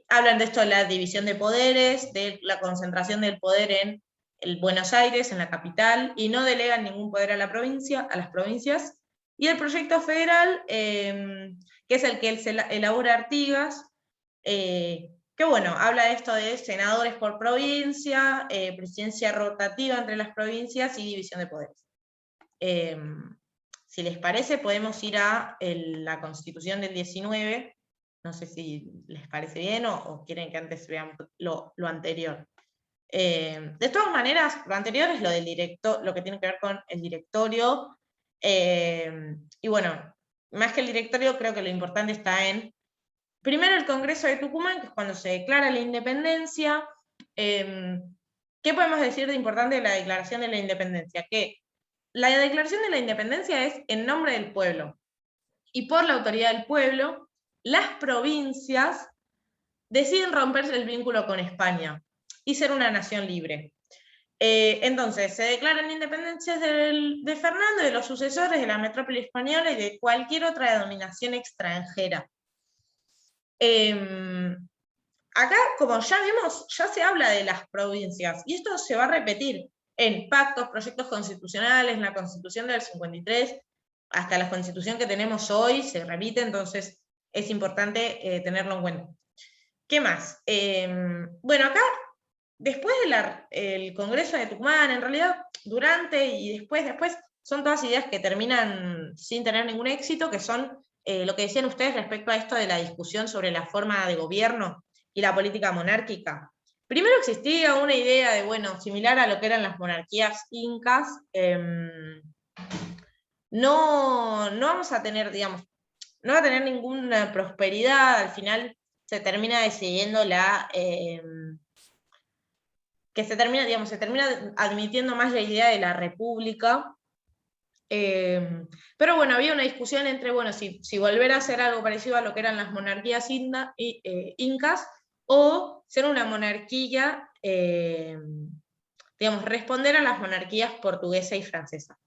Hablan de esto de la división de poderes, de la concentración del poder en el Buenos Aires, en la capital, y no delegan ningún poder a la provincia, a las provincias. Y el proyecto federal, que es el que elabora Artigas, que bueno, habla de esto de senadores por provincia, presidencia rotativa entre las provincias y división de poderes. Si les parece, podemos ir a la Constitución del 19, no sé si les parece bien o quieren que antes veamos lo anterior. De todas maneras, lo anterior es lo que tiene que ver con el directorio, y bueno, más que el directorio, creo que lo importante está en, primero el Congreso de Tucumán, que es cuando se declara la independencia. ¿Qué podemos decir de importante de la Declaración de la Independencia? Que la Declaración de la Independencia es en nombre del pueblo, y por la autoridad del pueblo, las provincias deciden romperse el vínculo con España y ser una nación libre. Entonces, se declaran independencias de Fernando, de los sucesores de la metrópoli española y de cualquier otra dominación extranjera. Acá, como ya vemos, ya se habla de las provincias, y esto se va a repetir en pactos, proyectos constitucionales, en la Constitución del 53, hasta la Constitución que tenemos hoy, se repite, entonces es importante tenerlo en cuenta. ¿Qué más? Bueno, acá, después del Congreso de Tucumán, en realidad, durante y después, son todas ideas que terminan sin tener ningún éxito, que son lo que decían ustedes respecto a esto de la discusión sobre la forma de gobierno y la política monárquica. Primero existía una idea de, bueno, similar a lo que eran las monarquías incas, no vamos a tener, digamos, no va a tener ninguna prosperidad, al final se termina decidiendo que se termina admitiendo más la idea de la república. Pero bueno, había una discusión entre, bueno, si volver a hacer algo parecido a lo que eran las monarquías incas, o ser una monarquía, digamos, responder a las monarquías portuguesa y francesa.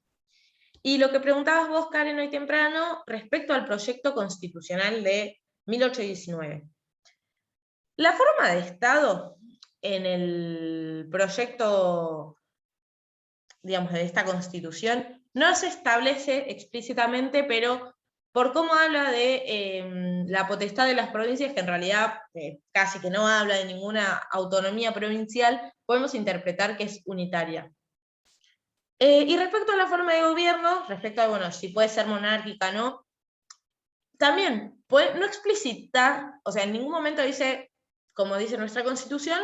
Y lo que preguntabas vos, Karen, hoy temprano, respecto al proyecto constitucional de 1819. La forma de Estado en el proyecto, digamos, de esta Constitución, no se establece explícitamente, pero por cómo habla de la potestad de las provincias, que en realidad casi que no habla de ninguna autonomía provincial, podemos interpretar que es unitaria. Y respecto a la forma de gobierno, respecto a, bueno, si puede ser monárquica o no, también no explicita, o sea, en ningún momento dice, como dice nuestra Constitución,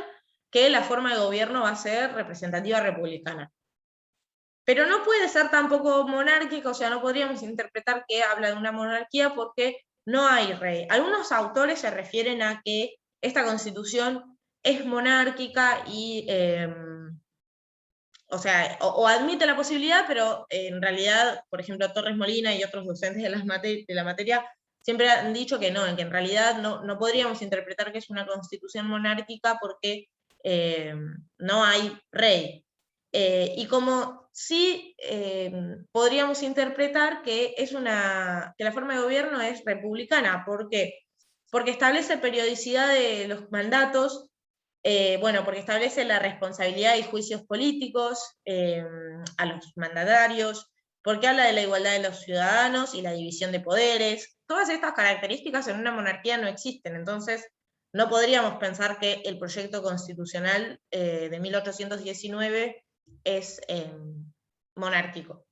que la forma de gobierno va a ser representativa republicana. Pero no puede ser tampoco monárquica, o sea, no podríamos interpretar que habla de una monarquía porque no hay rey. Algunos autores se refieren a que esta Constitución es monárquica y, o sea, o admite la posibilidad, pero en realidad, por ejemplo, Torres Molina y otros docentes de la materia siempre han dicho que no, en que en realidad no podríamos interpretar que es una Constitución monárquica porque no hay rey. y como sí podríamos interpretar que, que la forma de gobierno es republicana. ¿Por qué? Porque establece periodicidad de los mandatos, bueno, porque establece la responsabilidad y juicios políticos a los mandatarios, porque habla de la igualdad de los ciudadanos y la división de poderes. Todas estas características en una monarquía no existen, entonces no podríamos pensar que el proyecto constitucional de 1819 es monárquico.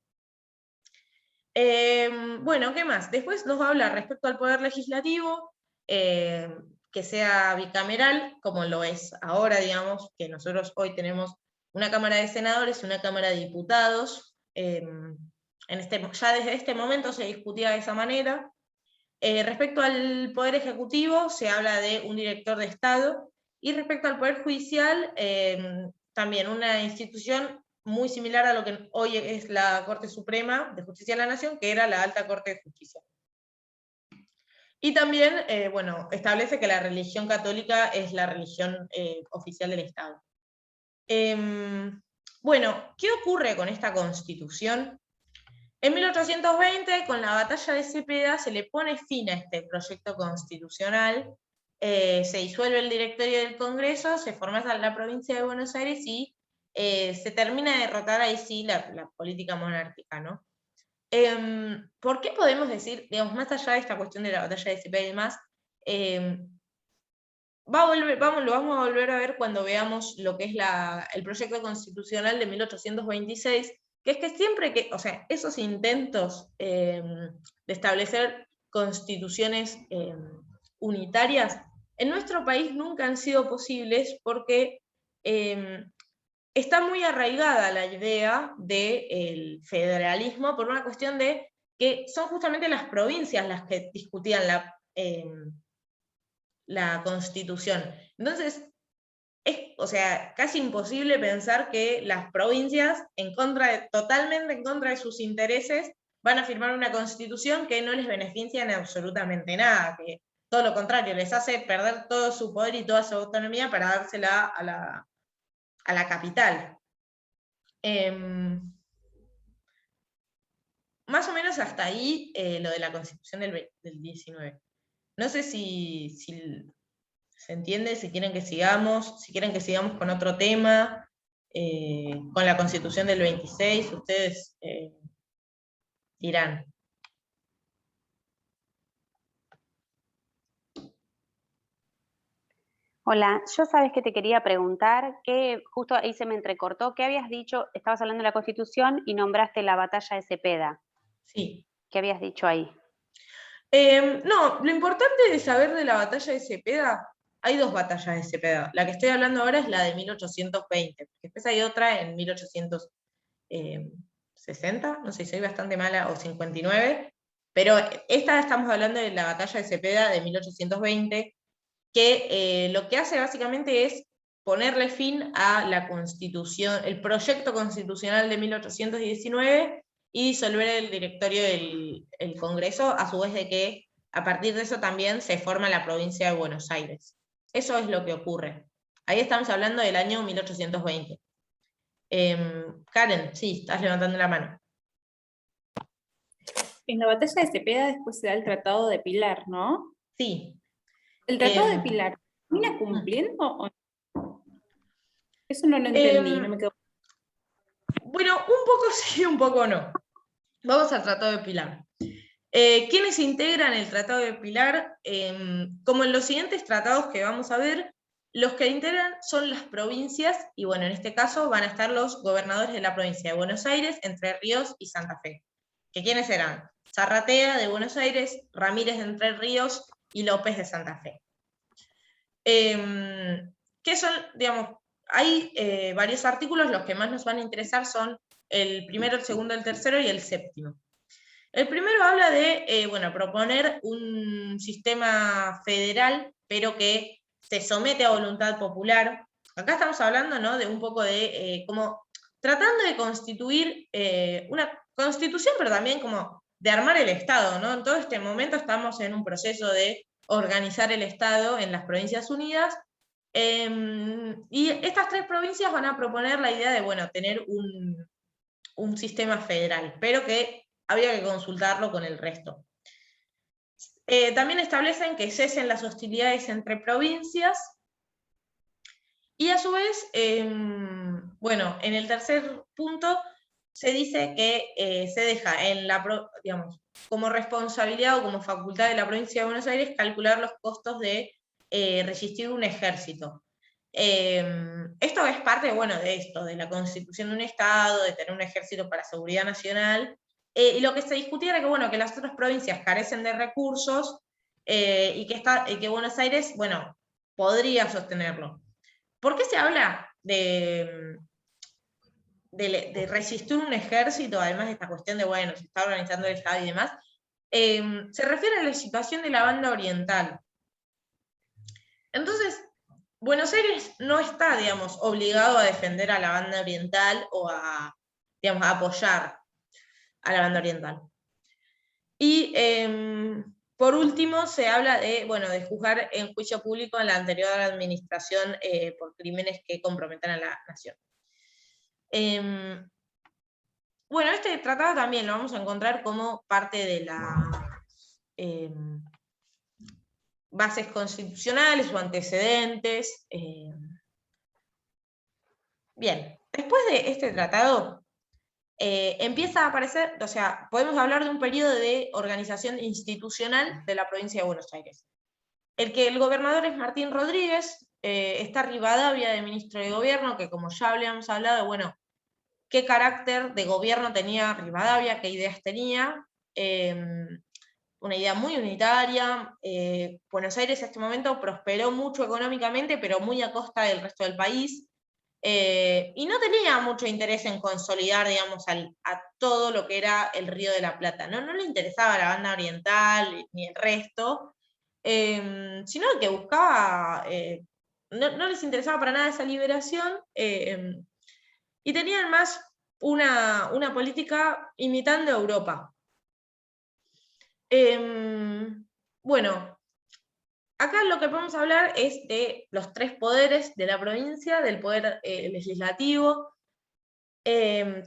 Bueno, ¿qué más? Después nos va a hablar respecto al poder legislativo, que sea bicameral, como lo es ahora, digamos, que nosotros hoy tenemos una Cámara de Senadores y una Cámara de Diputados. Ya desde este momento se discutía de esa manera. Respecto al Poder Ejecutivo, se habla de un director de Estado, y respecto al Poder Judicial, también una institución muy similar a lo que hoy es la Corte Suprema de Justicia de la Nación, que era la Alta Corte de Justicia. Y también, bueno, establece que la religión católica es la religión oficial del Estado. Bueno, ¿qué ocurre con esta Constitución? En 1820, con la batalla de Cepeda, se le pone fin a este proyecto constitucional, se disuelve el directorio del Congreso, se forma la provincia de Buenos Aires y se termina de derrotar ahí sí la política monárquica, ¿no? ¿Por qué podemos decir, digamos, más allá de esta cuestión de la batalla de Cepeda y demás, lo vamos a volver a ver cuando veamos lo que es el proyecto constitucional de 1826, que es que siempre que, o sea, esos intentos de establecer constituciones unitarias, en nuestro país nunca han sido posibles porque está muy arraigada la idea del federalismo por una cuestión de que son justamente las provincias las que discutían la Constitución. Entonces, o sea, casi imposible pensar que las provincias, totalmente en contra de sus intereses, van a firmar una Constitución que no les beneficia en absolutamente nada, que todo lo contrario, les hace perder todo su poder y toda su autonomía para dársela a la capital. Más o menos hasta ahí lo de la Constitución del 19. No sé si se entiende, si quieren que sigamos con otro tema, con la Constitución del 26, ustedes dirán. Hola, yo sabes que te quería preguntar, que justo ahí se me entrecortó, ¿qué habías dicho? Estabas hablando de la Constitución y nombraste la batalla de Cepeda. Sí. ¿Qué habías dicho ahí? No, lo importante de saber de la batalla de Cepeda, hay dos batallas de Cepeda. La que estoy hablando ahora es la de 1820, después hay otra en 1860, no sé, soy bastante mala, o 59, pero esta estamos hablando de la batalla de Cepeda de 1820, que lo que hace básicamente es ponerle fin a la Constitución, el proyecto constitucional de 1819, y disolver el directorio del Congreso, a su vez de que a partir de eso también se forma la provincia de Buenos Aires. Eso es lo que ocurre. Ahí estamos hablando del año 1820. Karen, sí, estás levantando la mano. En la batalla de Cepeda después se da el Tratado de Pilar, ¿no? Sí. ¿El Tratado de Pilar termina cumpliendo o no? Eso no lo entendí, no me quedó. Bueno, un poco sí, un poco no. Vamos al Tratado de Pilar. ¿Quiénes integran el Tratado de Pilar? Como en los siguientes tratados que vamos a ver, los que integran son las provincias, y bueno, en este caso van a estar los gobernadores de la provincia de Buenos Aires, Entre Ríos y Santa Fe. ¿Que quiénes serán? Zarratea de Buenos Aires, Ramírez de Entre Ríos y López de Santa Fe. ¿Qué son, digamos, hay varios artículos, los que más nos van a interesar son el primero, el segundo, el tercero y el séptimo. El primero habla de, bueno, proponer un sistema federal, pero que se somete a voluntad popular. Acá estamos hablando, ¿no?, de un poco de como tratando de constituir una constitución, pero también como de armar el Estado, ¿no? En todo este momento estamos en un proceso de organizar el Estado en las Provincias Unidas, Y estas 3 provincias van a proponer la idea de, bueno, tener un sistema federal, pero que había que consultarlo con el resto. También establecen que cesen las hostilidades entre provincias, y a su vez, bueno, en el tercer punto se dice que se deja digamos, como responsabilidad o como facultad de la provincia de Buenos Aires calcular los costos de resistir un ejército. Esto es parte, bueno, de esto, de la constitución de un Estado, de tener un ejército para seguridad nacional, y lo que se discutía era que, bueno, que las otras provincias carecen de recursos, y que Buenos Aires, bueno, podría sostenerlo. ¿Por qué se habla de resistir un ejército, además de esta cuestión de, bueno, se está organizando el Estado y demás? Se refiere a la situación de la banda oriental. Entonces, Buenos Aires no está, digamos, obligado a defender a la banda oriental o digamos, a apoyar a la banda oriental. Y por último, se habla de, bueno, de juzgar en juicio público a la anterior administración por crímenes que comprometan a la nación. Bueno, este tratado también lo vamos a encontrar como parte de las bases constitucionales o antecedentes. Bien, después de este tratado, empieza a aparecer, o sea, podemos hablar de un periodo de organización institucional de la provincia de Buenos Aires. El gobernador es Martín Rodríguez, está Rivadavia de ministro de gobierno, que como ya habíamos hablado, bueno, qué carácter de gobierno tenía Rivadavia, qué ideas tenía, una idea muy unitaria. Buenos Aires en este momento prosperó mucho económicamente, pero muy a costa del resto del país. Y no tenía mucho interés en consolidar, digamos, a todo lo que era el Río de la Plata. No le interesaba la banda oriental ni el resto, sino que buscaba, no les interesaba para nada esa liberación, y tenían más una política imitando a Europa. Bueno, acá lo que podemos hablar es de los 3 poderes de la provincia, del poder legislativo.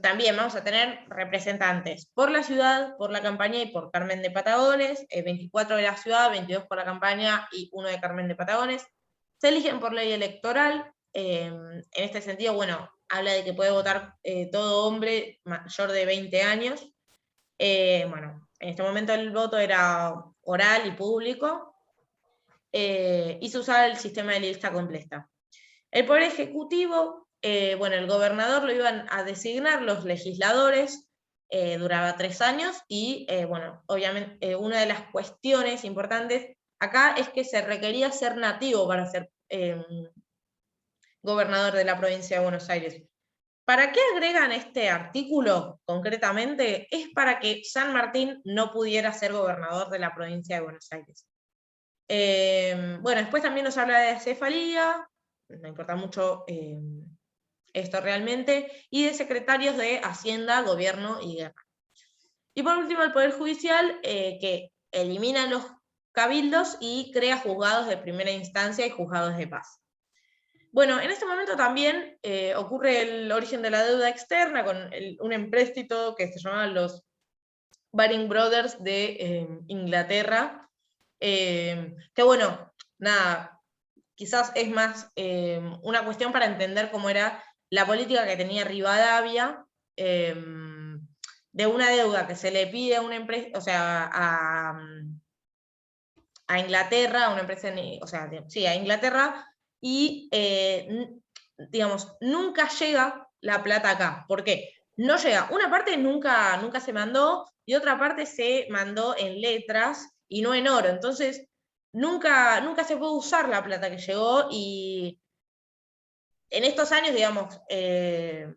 También vamos a tener representantes por la ciudad, por la Campaña y por Carmen de Patagones, 24 de la ciudad, 22 por la Campaña y 1 de Carmen de Patagones. Se eligen por ley electoral. En este sentido, bueno, habla de que puede votar todo hombre mayor de 20 años. Bueno, en este momento el voto era oral y público, y se usaba el sistema de lista completa. El Poder Ejecutivo, bueno, el gobernador lo iban a designar los legisladores, duraba 3 años, y bueno, obviamente una de las cuestiones importantes acá es que se requería ser nativo para ser gobernador de la provincia de Buenos Aires. ¿Para qué agregan este artículo concretamente? Es para que San Martín no pudiera ser gobernador de la provincia de Buenos Aires. Bueno, después también nos habla de cefalía, no importa mucho esto realmente, y de secretarios de Hacienda, Gobierno y Guerra. Y por último, el Poder Judicial, que elimina los cabildos y crea juzgados de primera instancia y juzgados de paz. Bueno, en este momento también ocurre el origen de la deuda externa con un empréstito que se llamaban los Baring Brothers de Inglaterra, que bueno, nada, quizás es más una cuestión para entender cómo era la política que tenía Rivadavia, de una deuda que se le pide a una empresa, o sea, a Inglaterra, a una empresa, o sea, sí, a Inglaterra, y digamos, nunca llega la plata acá. ¿Por qué? No llega. Una parte nunca se mandó, y otra parte se mandó en letras y no en oro. Entonces, nunca se pudo usar la plata que llegó, y en estos años, digamos, que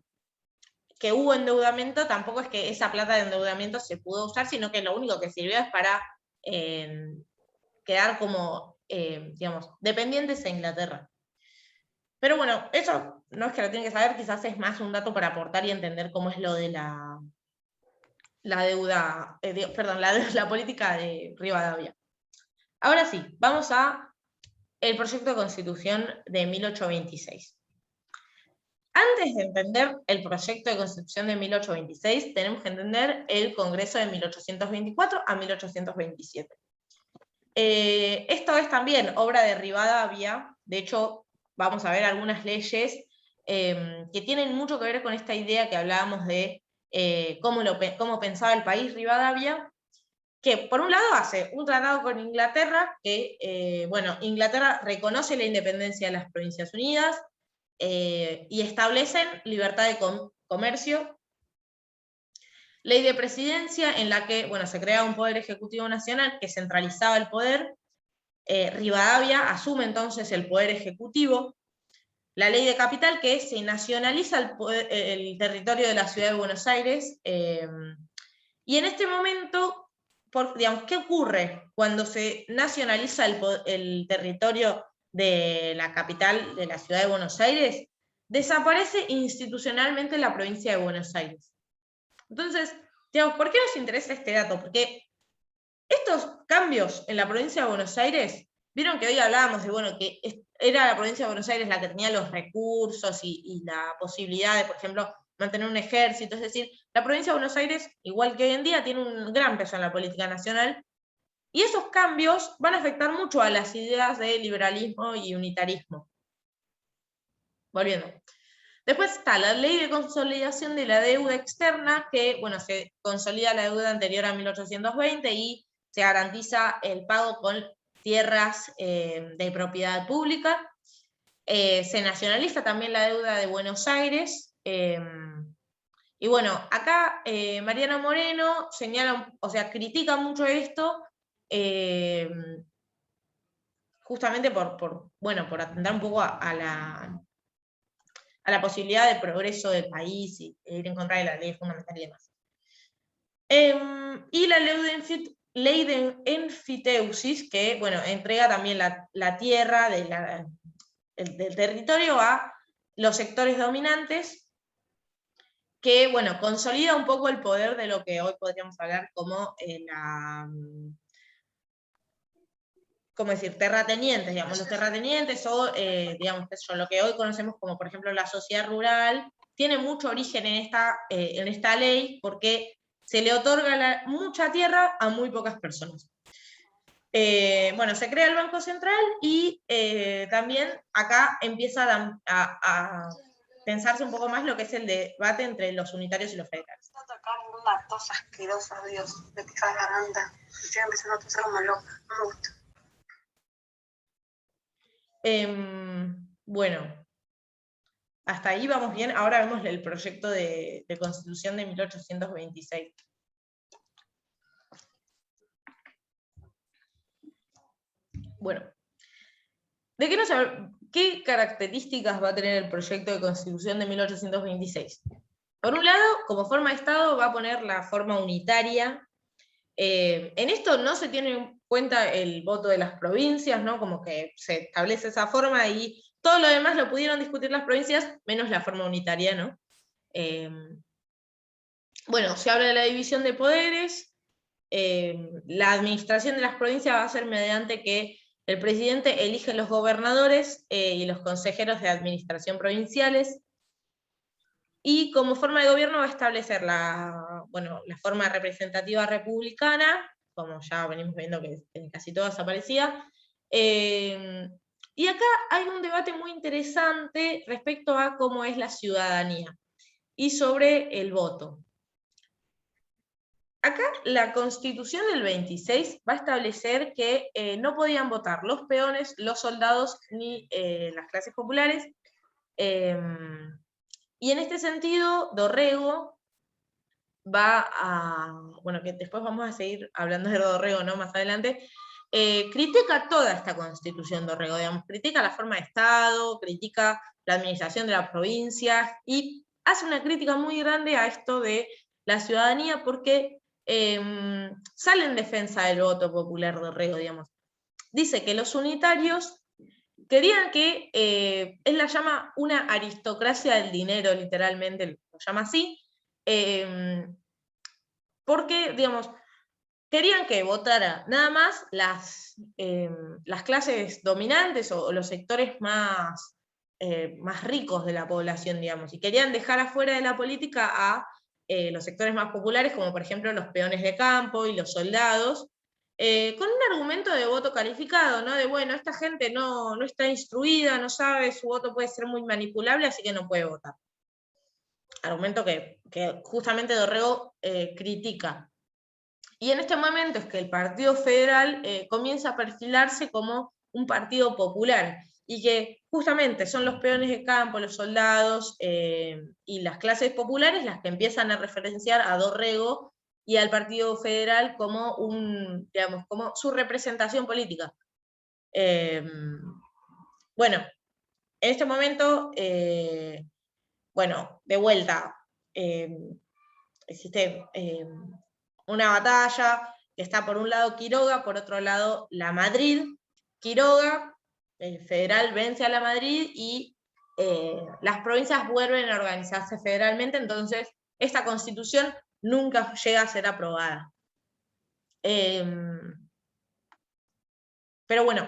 hubo endeudamiento, tampoco es que esa plata de endeudamiento se pudo usar, sino que lo único que sirvió es para quedar como, digamos, dependientes a Inglaterra. Pero bueno, eso no es que lo tienen que saber, quizás es más un dato para aportar y entender cómo es lo de la deuda, perdón, la política de Rivadavia. Ahora sí, vamos a el proyecto de Constitución de 1826. Antes de entender el proyecto de Constitución de 1826, tenemos que entender el Congreso de 1824 a 1827. Esto es también obra de Rivadavia. De hecho, vamos a ver algunas leyes que tienen mucho que ver con esta idea que hablábamos de cómo pensaba el país Rivadavia, que por un lado hace un tratado con Inglaterra, que, bueno, Inglaterra reconoce la independencia de las Provincias Unidas, y establecen libertad de comercio, ley de presidencia en la que, bueno, se crea un poder ejecutivo nacional que centralizaba el poder, Rivadavia asume entonces el poder ejecutivo, la ley de capital que se nacionaliza el territorio de la ciudad de Buenos Aires, y en este momento, digamos, ¿qué ocurre cuando se nacionaliza el territorio de la capital de la ciudad de Buenos Aires? Desaparece institucionalmente la provincia de Buenos Aires. Entonces, digamos, ¿por qué nos interesa este dato? Porque estos cambios en la provincia de Buenos Aires, vieron que hoy hablábamos de, bueno, que era la provincia de Buenos Aires la que tenía los recursos y la posibilidad de, por ejemplo, mantener un ejército, es decir, la provincia de Buenos Aires, igual que hoy en día, tiene un gran peso en la política nacional, y esos cambios van a afectar mucho a las ideas de liberalismo y unitarismo. Volviendo. Después está la ley de consolidación de la deuda externa, que, bueno, se consolida la deuda anterior a 1820 y se garantiza el pago con tierras de propiedad pública. Se nacionaliza también la deuda de Buenos Aires. Y bueno, acá Mariana Moreno señala, o sea, critica mucho esto, justamente por atender un poco a la posibilidad de progreso del país y ir en contra de la ley fundamental y demás. Y la ley de enfiteusis, que, bueno, entrega también la tierra del territorio a los sectores dominantes, que, bueno, consolida un poco el poder de lo que hoy podríamos hablar como ¿cómo decir? Terratenientes, digamos, los terratenientes o, digamos, lo que hoy conocemos como, por ejemplo, la sociedad rural, tiene mucho origen en esta ley porque se le otorga mucha tierra a muy pocas personas. Bueno, se crea el Banco Central y también acá empieza a pensarse un poco más lo que es el debate entre los unitarios y los federales. Está tocando una tos asquerosa, Dios, me pica la garganta. Estoy empezando a toser como loca, no me gusta. Bueno, hasta ahí vamos bien. Ahora vemos el proyecto de Constitución de 1826. Bueno, ¿qué características va a tener el proyecto de Constitución de 1826? Por un lado, como forma de Estado, va a poner la forma unitaria. En esto no se tiene en cuenta el voto de las provincias, ¿no? Como que se establece esa forma y todo lo demás lo pudieron discutir las provincias, menos la forma unitaria, ¿no? Bueno, se habla de la división de poderes, la administración de las provincias va a ser mediante que el presidente elige los gobernadores y los consejeros de administración provinciales, y como forma de gobierno va a establecer la forma representativa republicana, como ya venimos viendo que en casi todas aparecía. Y acá hay un debate muy interesante respecto a cómo es la ciudadanía y sobre el voto. Acá la Constitución del 26 va a establecer que no podían votar los peones, los soldados, ni las clases populares. Y en este sentido, Dorrego va a, bueno, que después vamos a seguir hablando de Dorrego, ¿no? Más adelante, critica toda esta Constitución Dorrego, digamos, critica la forma de Estado, critica la administración de las provincias, y hace una crítica muy grande a esto de la ciudadanía, porque sale en defensa del voto popular Dorrego, digamos. Dice que los unitarios querían que, él la llama una aristocracia del dinero, literalmente lo llama así, porque, digamos, querían que votara nada más las clases dominantes o los sectores más ricos de la población, digamos, y querían dejar afuera de la política a los sectores más populares, como por ejemplo los peones de campo y los soldados, con un argumento de voto calificado, ¿no? De bueno, esta gente no está instruida, no sabe, su voto puede ser muy manipulable, así que no puede votar. Argumento que justamente Dorrego critica. Y en este momento es que el Partido Federal comienza a perfilarse como un partido popular, y que justamente son los peones de campo, los soldados y las clases populares las que empiezan a referenciar a Dorrego y al Partido Federal como como su representación política. Bueno, en este momento, bueno, de vuelta, existe una batalla que está por un lado Quiroga, por otro lado La Madrid. Quiroga, el federal, vence a La Madrid y las provincias vuelven a organizarse federalmente, entonces esta constitución nunca llega a ser aprobada. Pero bueno,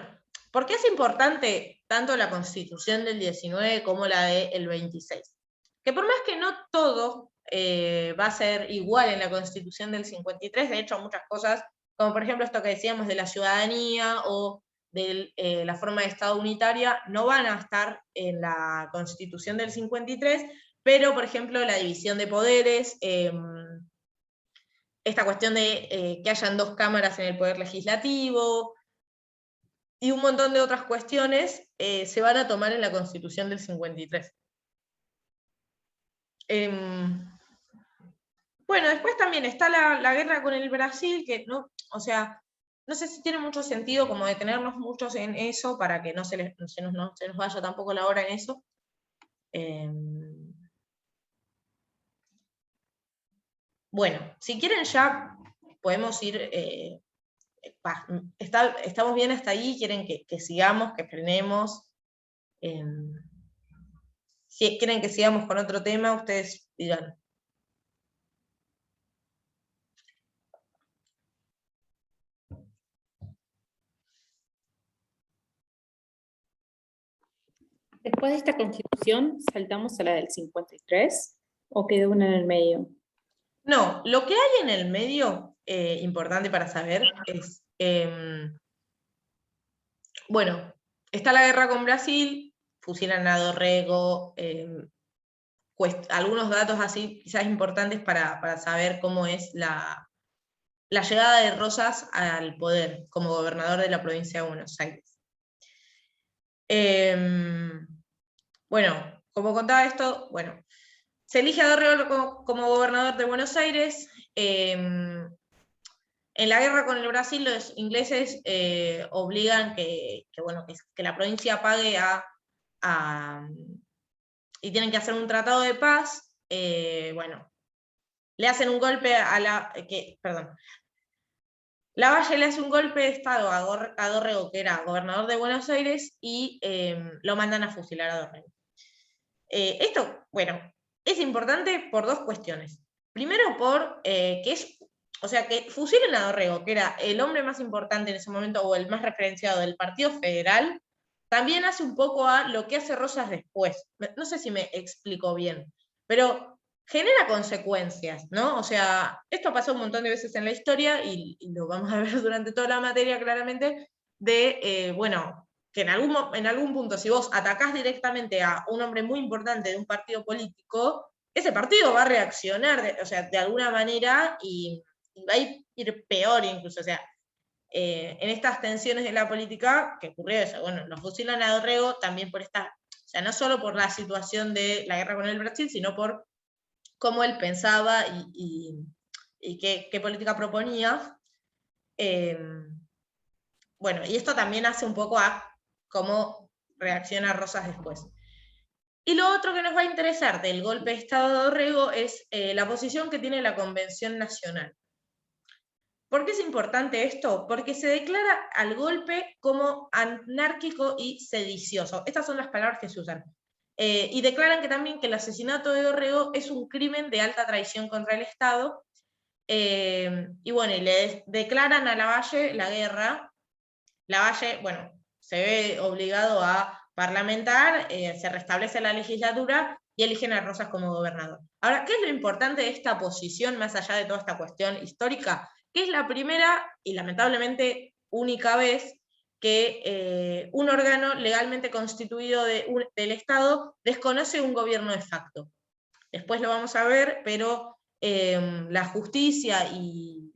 ¿por qué es importante tanto la constitución del 19 como la del 26? Que por más que no todo va a ser igual en la constitución del 53, de hecho muchas cosas, como por ejemplo esto que decíamos de la ciudadanía o de la forma de Estado unitaria, no van a estar en la constitución del 53, pero por ejemplo la división de poderes, esta cuestión de que hayan 2 cámaras en el poder legislativo, y un montón de otras cuestiones se van a tomar en la Constitución del 53. Bueno, después también está la guerra con el Brasil, que no, o sea, no sé si tiene mucho sentido como detenernos muchos en eso, para que no se nos vaya tampoco la hora en eso. Bueno, si quieren ya podemos ir... estamos bien hasta ahí, quieren que sigamos, que frenemos. Si quieren que sigamos con otro tema, ustedes digan. Después de esta constitución, ¿saltamos a la del 53 o quedó una en el medio? No, lo que hay en el medio, importante para saber, es, bueno, está la guerra con Brasil, fusilan a Dorrego, algunos datos así quizás importantes para saber cómo es la llegada de Rosas al poder como gobernador de la provincia de Buenos Aires. Bueno, como contaba esto, bueno, se elige a Dorrego como gobernador de Buenos Aires. En la guerra con el Brasil, los ingleses obligan que la provincia pague y tienen que hacer un tratado de paz. Bueno, le hacen un golpe Lavalle le hace un golpe de estado a Dorrego, que era gobernador de Buenos Aires, y lo mandan a fusilar a Dorrego. Esto, bueno, es importante por 2 cuestiones. Primero que fusilen a Dorrego, que era el hombre más importante en ese momento, o el más referenciado del Partido Federal, también hace un poco a lo que hace Rosas después. No sé si me explico bien, pero genera consecuencias, ¿no? O sea, esto pasó un montón de veces en la historia, y lo vamos a ver durante toda la materia claramente, bueno, que en algún punto, si vos atacás directamente a un hombre muy importante de un partido político, ese partido va a reaccionar, de alguna manera, y va a ir peor incluso. O sea, en estas tensiones de la política, que ocurrió eso, bueno, los fusilan a Dorrego también por no solo por la situación de la guerra con el Brasil, sino por cómo él pensaba y qué política proponía. Bueno, y esto también hace un poco a cómo reacciona Rosas después. Y lo otro que nos va a interesar del golpe de Estado de Dorrego es la posición que tiene la Convención Nacional. ¿Por qué es importante esto? Porque se declara al golpe como anárquico y sedicioso. Estas son las palabras que se usan. Y declaran que también que el asesinato de Dorrego es un crimen de alta traición contra el Estado, y bueno, y le declaran a Lavalle la guerra. Lavalle, bueno, se ve obligado a parlamentar, se restablece la legislatura y eligen a Rosas como gobernador. Ahora, ¿qué es lo importante de esta posición, más allá de toda esta cuestión histórica? Que es la primera y lamentablemente única vez que un órgano legalmente constituido del Estado desconoce un gobierno de facto. Después lo vamos a ver, pero la justicia y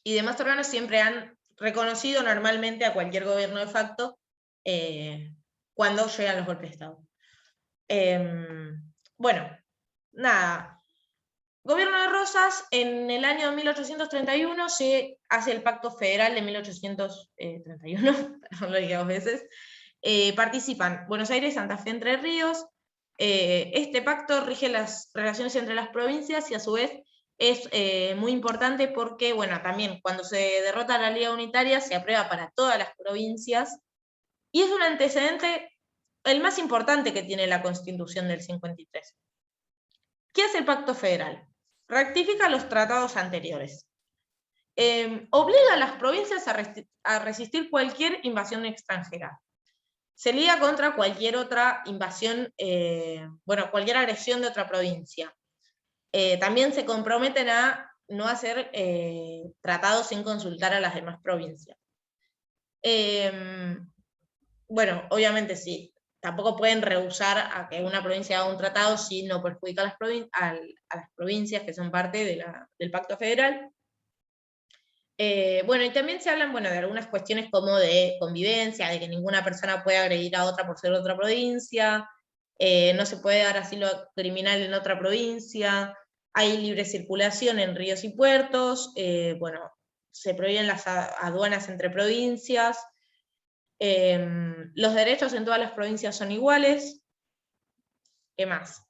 demás órganos siempre han reconocido normalmente a cualquier gobierno de facto cuando llegan los golpes de Estado. Bueno, nada. Gobierno de Rosas, en el año 1831 se hace el Pacto Federal de 1831, perdón, lo dije 2 veces. Participan Buenos Aires, Santa Fe, Entre Ríos. Este pacto rige las relaciones entre las provincias y a su vez es muy importante porque, bueno, también cuando se derrota la Liga Unitaria se aprueba para todas las provincias y es un antecedente, el más importante que tiene la Constitución del 53. ¿Qué hace el Pacto Federal? Rectifica los tratados anteriores. Obliga a las provincias a resistir cualquier invasión extranjera. Se liga contra cualquier otra invasión, cualquier agresión de otra provincia. También se comprometen a no hacer tratados sin consultar a las demás provincias. Obviamente sí, tampoco pueden rehusar a que una provincia haga un tratado si no perjudica a las provincias que son parte del Pacto Federal. Y también se hablan de algunas cuestiones como de convivencia, de que ninguna persona puede agredir a otra por ser de otra provincia, no se puede dar asilo criminal en otra provincia, hay libre circulación en ríos y puertos, se prohíben las aduanas entre provincias, los derechos en todas las provincias son iguales. ¿Qué más?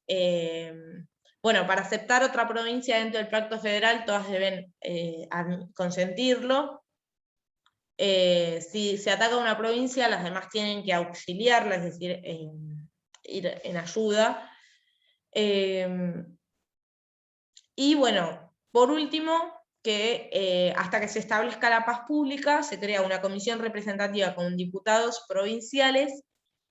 Para aceptar otra provincia dentro del Pacto Federal, todas deben consentirlo. Si se ataca una provincia, las demás tienen que auxiliarla, es decir, ir en ayuda. Por último, que hasta que se establezca la paz pública, se crea una comisión representativa con diputados provinciales,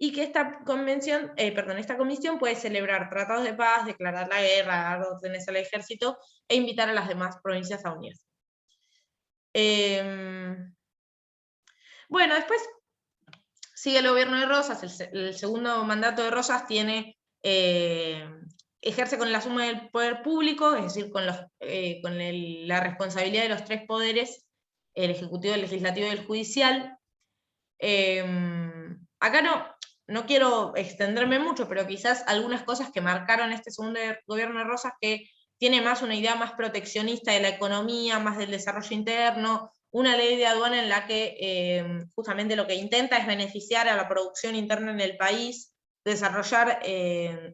y que esta comisión puede celebrar tratados de paz, declarar la guerra, dar órdenes al ejército, e invitar a las demás provincias a unirse. Después sigue el gobierno de Rosas, el segundo mandato de Rosas ejerce con la suma del poder público, es decir, con la responsabilidad de los 3 poderes, el ejecutivo, el legislativo y el judicial. Acá no quiero extenderme mucho, pero quizás algunas cosas que marcaron este segundo gobierno de Rosas, que tiene más una idea más proteccionista de la economía, más del desarrollo interno, una ley de aduana en la que justamente lo que intenta es beneficiar a la producción interna en el país, desarrollar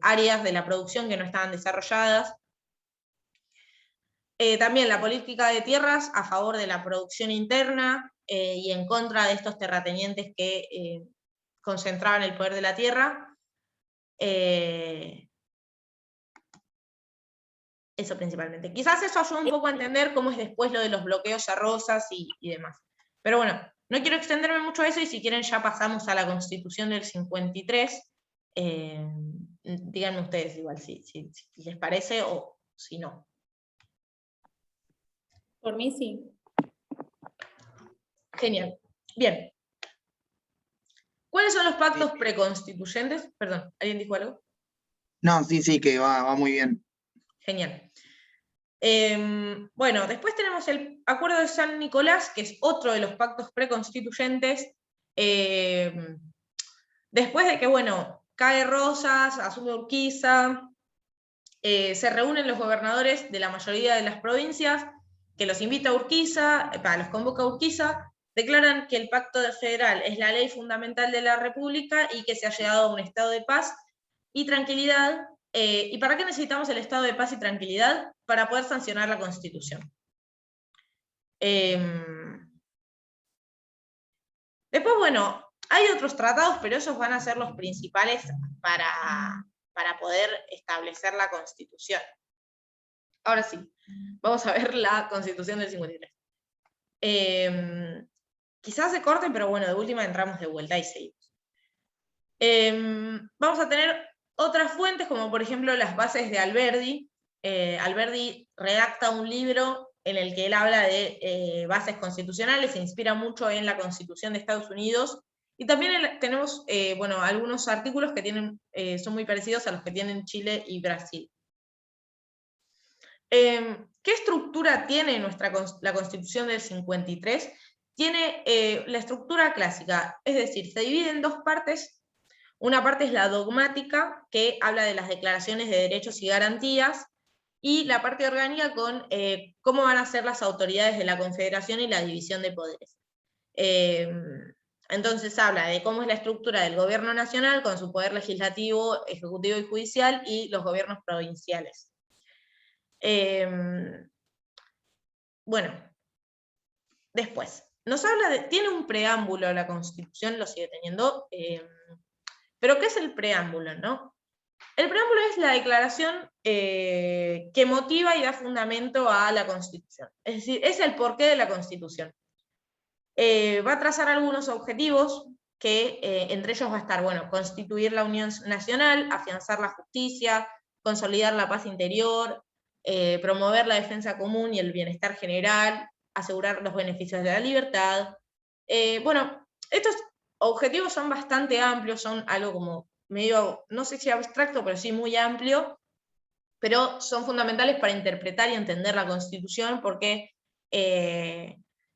áreas de la producción que no estaban desarrolladas. También la política de tierras a favor de la producción interna y en contra de estos terratenientes que concentraban el poder de la tierra. Eso principalmente. Quizás eso ayuda un poco a entender cómo es después lo de los bloqueos a Rosas y demás. Pero bueno, no quiero extenderme mucho a eso, y si quieren ya pasamos a la Constitución del 53. Díganme ustedes igual si les parece o si no. Por mí sí. Genial. Bien. ¿Cuáles son los pactos preconstituyentes? Perdón, ¿alguien dijo algo? No, sí, que va muy bien. Genial. Después tenemos el Acuerdo de San Nicolás, que es otro de los pactos preconstituyentes. Después de que, cae Rosas, asume Urquiza, se reúnen los gobernadores de la mayoría de las provincias, que los invita a Urquiza, los convoca a Urquiza, declaran que el Pacto Federal es la ley fundamental de la República y que se ha llegado a un estado de paz y tranquilidad. ¿Y para qué necesitamos el estado de paz y tranquilidad? Para poder sancionar la Constitución. Después, hay otros tratados, pero esos van a ser los principales para poder establecer la Constitución. ahora sí, vamos a ver la Constitución del 53. Quizás se corte, pero bueno, de última entramos de vuelta y seguimos. Vamos a tener otras fuentes, como por ejemplo las bases de Alberdi. Alberdi redacta un libro en el que él habla de bases constitucionales, se inspira mucho en la Constitución de Estados Unidos, y también tenemos bueno, algunos artículos que tienen, son muy parecidos a los que tienen Chile y Brasil. ¿Qué estructura tiene la Constitución del 53? Tiene la estructura clásica, es decir, se divide en dos partes. Una parte es la dogmática, que habla de las declaraciones de derechos y garantías, y la parte orgánica con cómo van a ser las autoridades de la Confederación y la división de poderes. Entonces habla de cómo es la estructura del gobierno nacional, con su poder legislativo, ejecutivo y judicial, y los gobiernos provinciales. Bueno, después, nos habla de, tiene un preámbulo la Constitución, lo sigue teniendo, pero ¿qué es el preámbulo, no? El preámbulo es la declaración que motiva y da fundamento a la Constitución, es decir, es el porqué de la Constitución. Va a trazar algunos objetivos, que entre ellos va a estar, bueno, constituir la Unión Nacional, afianzar la justicia, consolidar la paz interior, promover la defensa común y el bienestar general, asegurar los beneficios de la libertad. Bueno, estos objetivos son bastante amplios, son algo como medio, no sé si abstracto, pero sí muy amplio, pero son fundamentales para interpretar y entender la Constitución, porque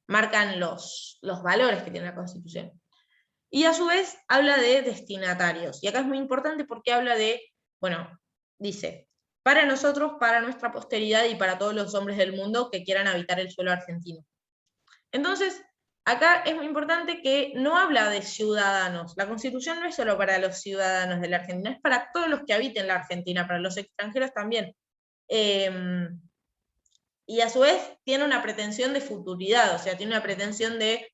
marcan los valores que tiene la Constitución. Y a su vez habla de destinatarios, y acá es muy importante porque habla de, bueno, dice, para nosotros, para nuestra posteridad y para todos los hombres del mundo que quieran habitar el suelo argentino. Entonces, acá es muy importante que no habla de ciudadanos. La Constitución no es solo para los ciudadanos de la Argentina, es para todos los que habiten la Argentina, para los extranjeros también. Y a su vez tiene una pretensión de futuridad, o sea, tiene una pretensión de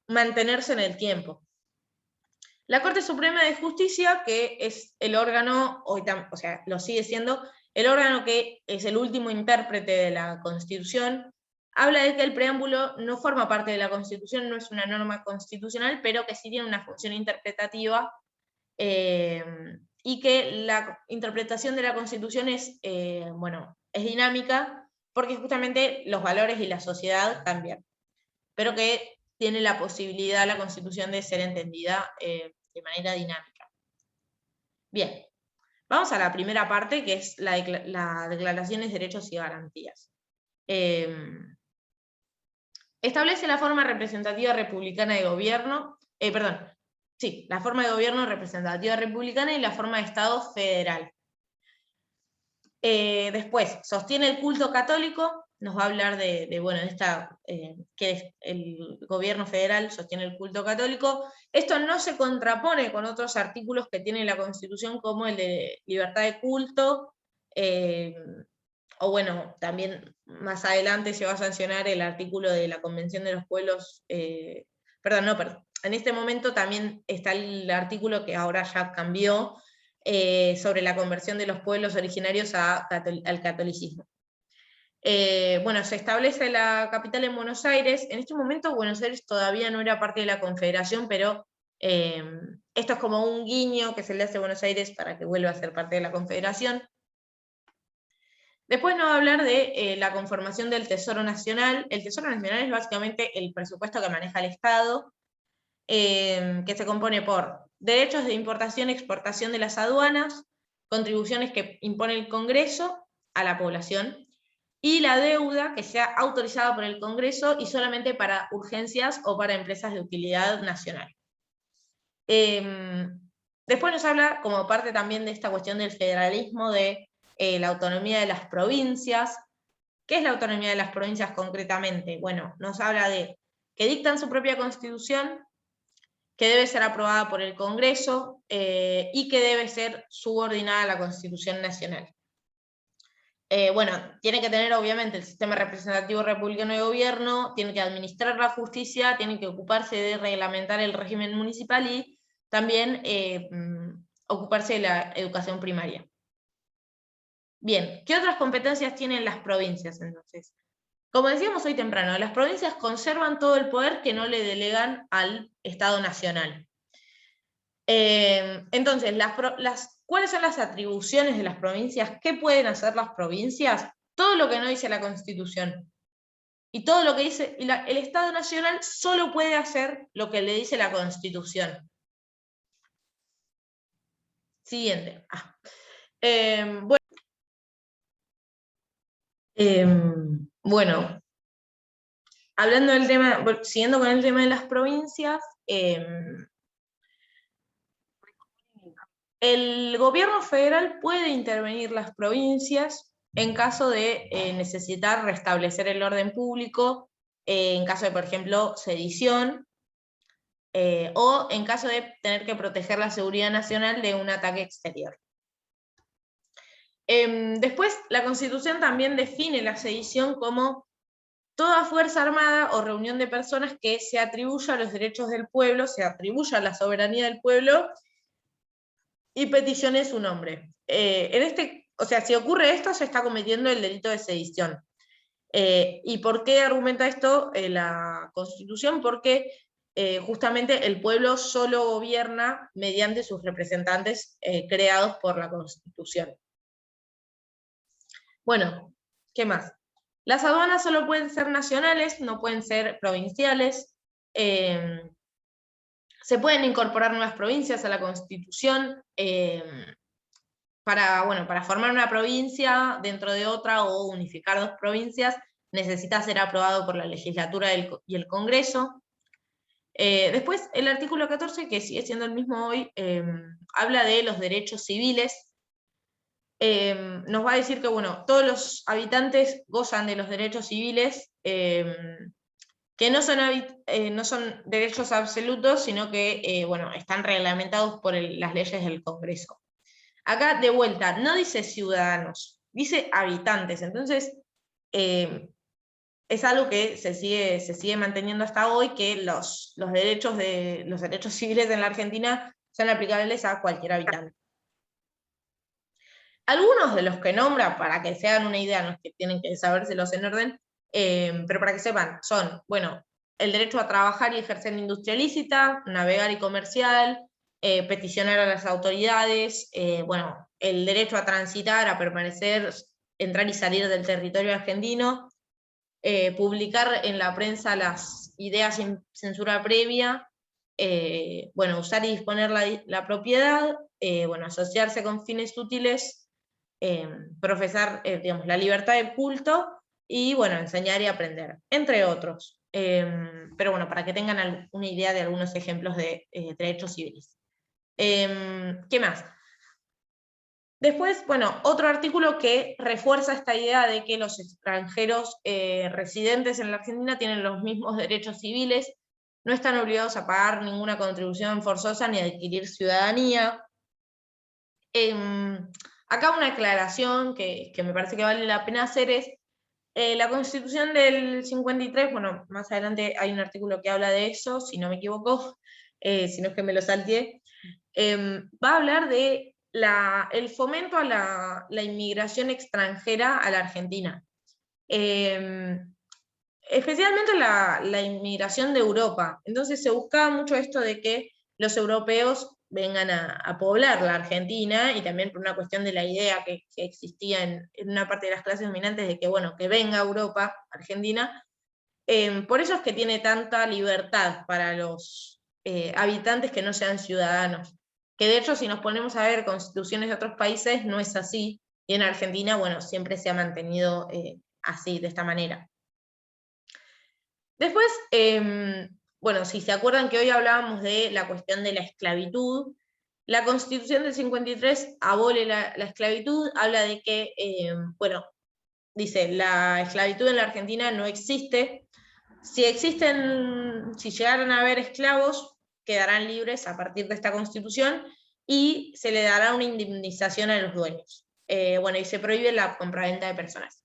mantenerse en el tiempo. La Corte Suprema de Justicia, que es el órgano, o sea, lo sigue siendo, el órgano que es el último intérprete de la Constitución, habla de que el preámbulo no forma parte de la Constitución, no es una norma constitucional, pero que sí tiene una función interpretativa, y que la interpretación de la Constitución es, bueno, es dinámica, porque justamente los valores y la sociedad cambian, pero que tiene la posibilidad la Constitución de ser entendida de manera dinámica. Bien, vamos a la primera parte, que es la Declaración de Derechos y Garantías. Establece la forma representativa republicana de gobierno, la forma de gobierno representativa republicana y la forma de Estado federal. Después, sostiene el culto católico, nos va a hablar que el gobierno federal sostiene el culto católico. Esto no se contrapone con otros artículos que tiene la Constitución, como el de libertad de culto, o bueno, también más adelante se va a sancionar el artículo de la Convención de los Pueblos, en este momento también está el artículo que ahora ya cambió, sobre la conversión de los pueblos originarios al catolicismo. Bueno, se establece la capital en Buenos Aires. En este momento Buenos Aires todavía no era parte de la Confederación, pero esto es como un guiño que se le hace a Buenos Aires para que vuelva a ser parte de la Confederación. Después nos va a hablar de la conformación del Tesoro Nacional. El Tesoro Nacional es básicamente el presupuesto que maneja el Estado, que se compone por derechos de importación y exportación de las aduanas, contribuciones que impone el Congreso a la población, y la deuda que sea autorizada por el Congreso y solamente para urgencias o para empresas de utilidad nacional. Después nos habla, como parte también de esta cuestión del federalismo, de la autonomía de las provincias. ¿Qué es la autonomía de las provincias concretamente? Bueno, nos habla de que dictan su propia constitución, que debe ser aprobada por el Congreso, y que debe ser subordinada a la Constitución Nacional. Bueno, tiene que tener obviamente el sistema representativo republicano de gobierno, tiene que administrar la justicia, tiene que ocuparse de reglamentar el régimen municipal y también ocuparse de la educación primaria. Bien, ¿qué otras competencias tienen las provincias entonces? Como decíamos hoy temprano, las provincias conservan todo el poder que no le delegan al Estado Nacional. Entonces, ¿cuáles son las atribuciones de las provincias? ¿Qué pueden hacer las provincias? Todo lo que no dice la Constitución. Y todo lo que dice, el Estado Nacional solo puede hacer lo que le dice la Constitución. Siguiente. Bueno, hablando del tema, siguiendo con el tema de las provincias, el gobierno federal puede intervenir las provincias en caso de necesitar restablecer el orden público, en caso de, por ejemplo, sedición, o en caso de tener que proteger la seguridad nacional de un ataque exterior. Después, la Constitución también define la sedición como toda fuerza armada o reunión de personas que se atribuya a los derechos del pueblo, se atribuya a la soberanía del pueblo, y peticione su nombre. O sea, si ocurre esto, se está cometiendo el delito de sedición. ¿Y por qué argumenta esto la Constitución? Porque justamente el pueblo solo gobierna mediante sus representantes creados por la Constitución. Bueno, ¿qué más? Las aduanas solo pueden ser nacionales, no pueden ser provinciales. Se pueden incorporar nuevas provincias a la Constitución para formar una provincia dentro de otra o unificar dos provincias, necesita ser aprobado por la legislatura y el Congreso. Después, el artículo 14, que sigue siendo el mismo hoy, habla de los derechos civiles. Nos va a decir que, bueno, todos los habitantes gozan de los derechos civiles, que no son derechos absolutos, sino que, bueno, están reglamentados por las leyes del Congreso. Acá, de vuelta, no dice ciudadanos, dice habitantes. Entonces, es algo que se sigue manteniendo hasta hoy, que los derechos civiles en la Argentina son aplicables a cualquier habitante. Algunos de los que nombra, para que se hagan una idea, no es que tienen que sabérselos en orden, pero para que sepan, son, bueno, el derecho a trabajar y ejercer industria lícita, navegar y comercial, peticionar a las autoridades, bueno, el derecho a transitar, a permanecer, entrar y salir del territorio argentino, publicar en la prensa las ideas sin censura previa, bueno, usar y disponer la propiedad, bueno, asociarse con fines útiles, profesar, digamos, la libertad de culto, y bueno, enseñar y aprender, entre otros. Pero bueno, para que tengan una idea de algunos ejemplos de derechos civiles. ¿Qué más? Después, bueno, otro artículo que refuerza esta idea de que los extranjeros residentes en la Argentina tienen los mismos derechos civiles, no están obligados a pagar ninguna contribución forzosa ni a adquirir ciudadanía. Acá una aclaración que me parece que vale la pena hacer es, la Constitución del 53, bueno, más adelante hay un artículo que habla de eso, si no me equivoco, si no es que me lo salteé, va a hablar de el fomento a la inmigración extranjera a la Argentina. Especialmente la inmigración de Europa. Entonces se buscaba mucho esto de que los europeos vengan a poblar la Argentina, y también por una cuestión de la idea que existía en una parte de las clases dominantes de que, bueno, que venga Europa, Argentina. Por eso es que tiene tanta libertad para los habitantes que no sean ciudadanos. Que de hecho, si nos ponemos a ver constituciones de otros países, no es así, y en Argentina, bueno, siempre se ha mantenido así, de esta manera. Después, bueno, si se acuerdan que hoy hablábamos de la cuestión de la esclavitud, la Constitución del 53 abole la esclavitud, habla de que, bueno, dice, la esclavitud en la Argentina no existe. Si llegaran a haber esclavos, quedarán libres a partir de esta Constitución, y se le dará una indemnización a los dueños. Bueno, y se prohíbe la compraventa de personas.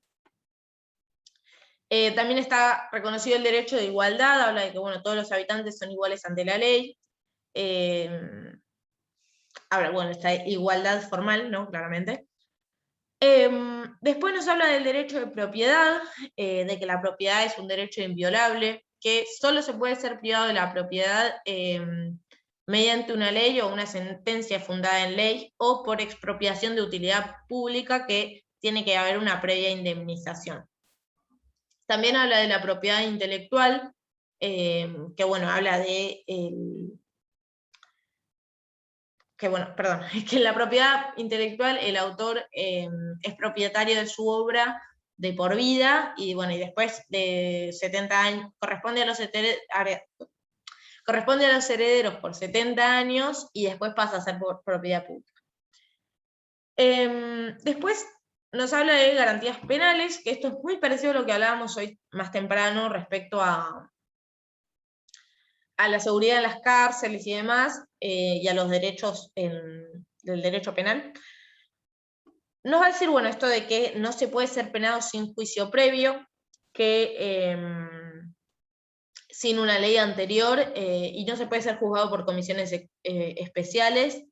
También está reconocido el derecho de igualdad, habla de que, bueno, todos los habitantes son iguales ante la ley. Ahora, bueno, está igualdad formal, ¿no? Claramente. Después nos habla del derecho de propiedad, de que la propiedad es un derecho inviolable, que solo se puede ser privado de la propiedad mediante una ley o una sentencia fundada en ley, o por expropiación de utilidad pública, que tiene que haber una previa indemnización. También habla de la propiedad intelectual, que bueno, habla de que en la propiedad intelectual el autor es propietario de su obra de por vida, y bueno, y después de 70 años, corresponde a los herederos por 70 años, y después pasa a ser propiedad pública. Después nos habla de garantías penales, que esto es muy parecido a lo que hablábamos hoy más temprano respecto a la seguridad en las cárceles y demás, y a los derechos del derecho penal. Nos va a decir, bueno, esto de que no se puede ser penado sin juicio previo, que sin una ley anterior, y no se puede ser juzgado por comisiones especiales.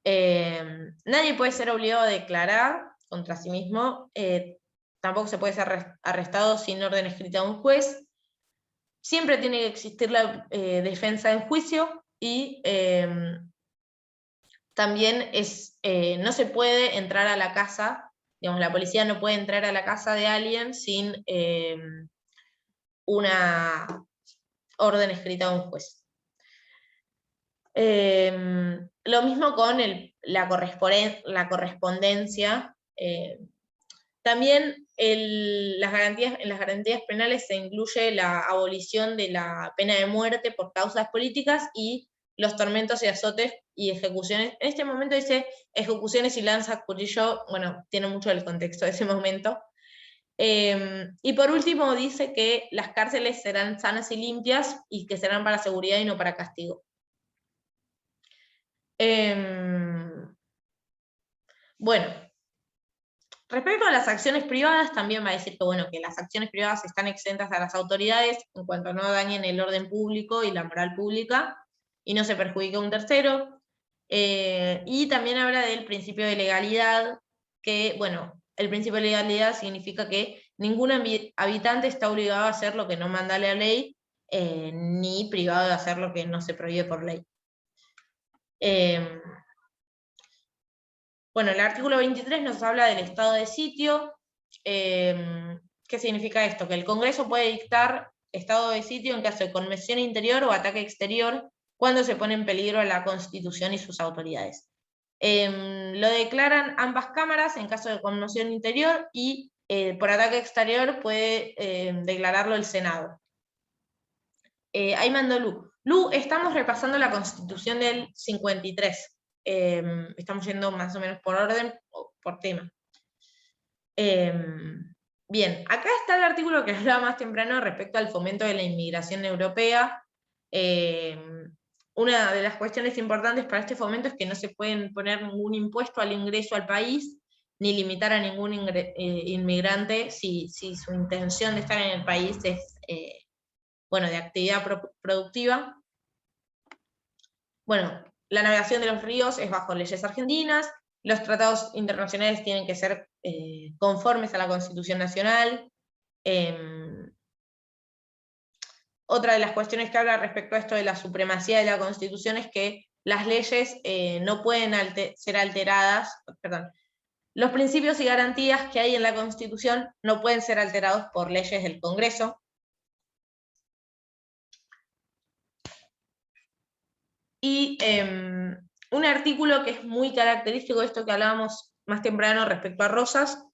Nadie puede ser obligado a declarar contra sí mismo, tampoco se puede ser arrestado sin orden escrita de un juez. Siempre tiene que existir la defensa en juicio, y también no se puede entrar a la casa, digamos, la policía no puede entrar a la casa de alguien sin una orden escrita de un juez. Lo mismo con la correspondencia. También en las garantías penales se incluye la abolición de la pena de muerte por causas políticas, y los tormentos y azotes y ejecuciones. En este momento dice ejecuciones y lanzas, cuchillo, bueno, tiene mucho el contexto de ese momento. Y por último dice que las cárceles serán sanas y limpias, y que serán para seguridad y no para castigo. Bueno, respecto a las acciones privadas, también va a decir que, bueno, que las acciones privadas están exentas a las autoridades en cuanto no dañen el orden público y la moral pública, y no se perjudique a un tercero. Y también habla del principio de legalidad, que, bueno, el principio de legalidad significa que ningún habitante está obligado a hacer lo que no manda la ley, ni privado de hacer lo que no se prohíbe por ley. Bueno, el artículo 23 nos habla del estado de sitio. ¿Qué significa esto? Que el Congreso puede dictar estado de sitio en caso de conmoción interior o ataque exterior, cuando se pone en peligro la Constitución y sus autoridades. Lo declaran ambas cámaras en caso de conmoción interior, y por ataque exterior puede declararlo el Senado. Ahí mandó Lu. Lu, estamos repasando la Constitución del 53. Estamos yendo más o menos por orden, o por tema. Bien, acá está el artículo que hablaba más temprano respecto al fomento de la inmigración europea. Una de las cuestiones importantes para este fomento es que no se pueden poner ningún impuesto al ingreso al país, ni limitar a ningún inmigrante si su intención de estar en el país es bueno, de actividad productiva. Bueno, la navegación de los ríos es bajo leyes argentinas, los tratados internacionales tienen que ser conformes a la Constitución Nacional. Otra de las cuestiones que habla respecto a esto de la supremacía de la Constitución es que las leyes no pueden ser alteradas, perdón, los principios y garantías que hay en la Constitución no pueden ser alterados por leyes del Congreso. Y un artículo que es muy característico de esto que hablábamos más temprano respecto a Rosas,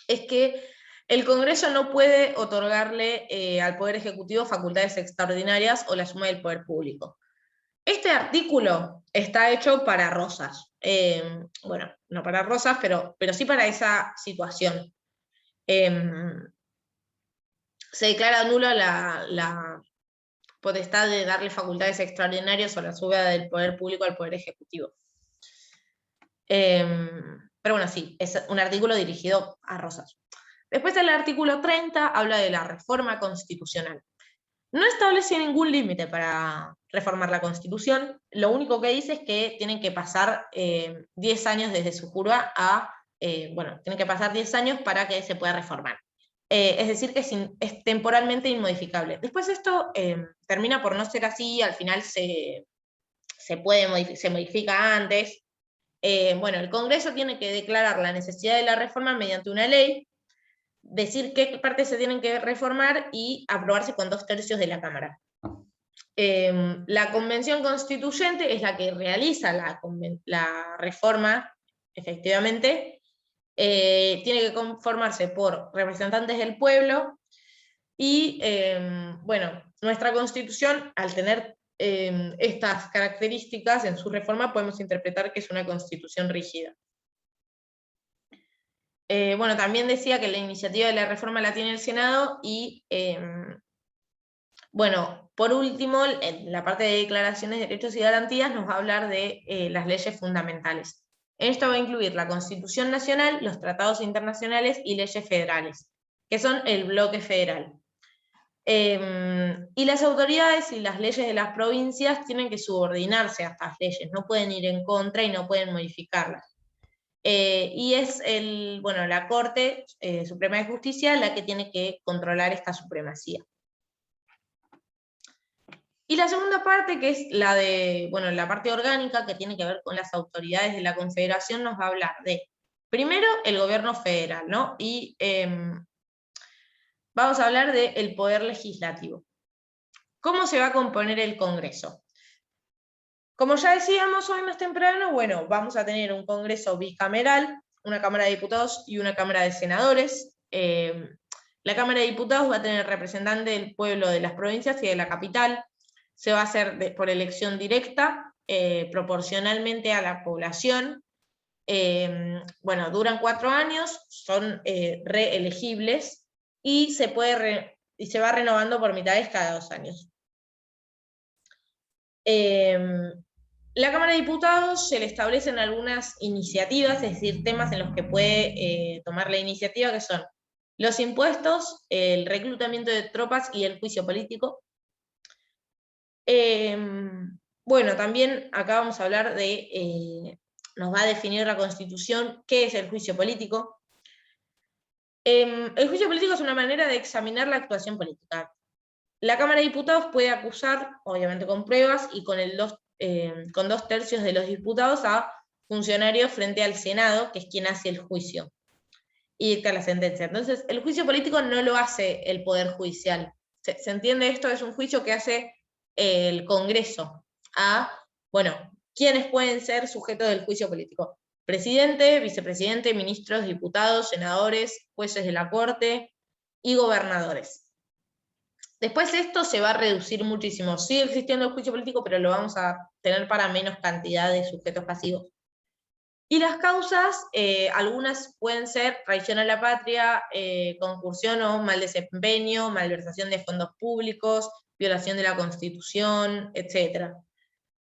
es que el Congreso no puede otorgarle al Poder Ejecutivo facultades extraordinarias o la suma del poder público. Este artículo está hecho para Rosas. Bueno, no para Rosas, pero sí para esa situación. Se declara nula la potestad de darle facultades extraordinarias o la suba del poder público al Poder Ejecutivo. Pero bueno, sí, es un artículo dirigido a Rosas. Después el artículo 30 habla de la reforma constitucional. No establece ningún límite para reformar la Constitución, lo único que dice es que tienen que pasar 10 años desde su jura a bueno, tienen que pasar 10 años para que se pueda reformar. Es decir, que es temporalmente inmodificable. Después esto termina por no ser así, al final se modifica antes. Bueno, el Congreso tiene que declarar la necesidad de la reforma mediante una ley, decir qué partes se tienen que reformar y aprobarse con 2/3 de la Cámara. La Convención Constituyente es la que realiza la reforma, efectivamente. Tiene que conformarse por representantes del pueblo y, bueno, nuestra Constitución, al tener estas características en su reforma, podemos interpretar que es una Constitución rígida. Bueno, también decía que la iniciativa de la reforma la tiene el Senado y, bueno, por último, en la parte de declaraciones de derechos y garantías nos va a hablar de las leyes fundamentales. Esto va a incluir la Constitución Nacional, los tratados internacionales y leyes federales, que son el bloque federal. Y las autoridades y las leyes de las provincias tienen que subordinarse a estas leyes, no pueden ir en contra y no pueden modificarlas. Y es la Corte Suprema de Justicia la que tiene que controlar esta supremacía. Y la segunda parte, que es la de, bueno, la parte orgánica, que tiene que ver con las autoridades de la Confederación, nos va a hablar de, primero, el gobierno federal, ¿no? Y vamos a hablar del poder legislativo. ¿Cómo se va a componer el Congreso? Como ya decíamos hoy más temprano, bueno, vamos a tener un Congreso bicameral, una Cámara de Diputados y una Cámara de Senadores. La Cámara de Diputados va a tener representante del pueblo de las provincias y de la capital. Se va a hacer por elección directa, proporcionalmente a la población. Bueno, duran 4 años, son reelegibles, y se va renovando por mitades cada 2 años. La Cámara de Diputados se le establecen algunas iniciativas, es decir, temas en los que puede tomar la iniciativa, que son los impuestos, el reclutamiento de tropas y el juicio político. Bueno, también acá vamos a hablar de, nos va a definir la Constitución, qué es el juicio político. El juicio político es una manera de examinar la actuación política. La Cámara de Diputados puede acusar, obviamente con pruebas, y con 2/3 de los diputados a funcionarios frente al Senado, que es quien hace el juicio y dicta la sentencia. Entonces, el juicio político no lo hace el Poder Judicial. ¿Se entiende esto? Es un juicio que hace el Congreso a, bueno, ¿quiénes pueden ser sujetos del juicio político? Presidente, vicepresidente, ministros, diputados, senadores, jueces de la Corte y gobernadores. Después esto se va a reducir muchísimo. Sigue existiendo el juicio político, pero lo vamos a tener para menos cantidad de sujetos pasivos. Y las causas, algunas pueden ser traición a la patria, concursión o mal desempeño, malversación de fondos públicos, violación de la Constitución, etc.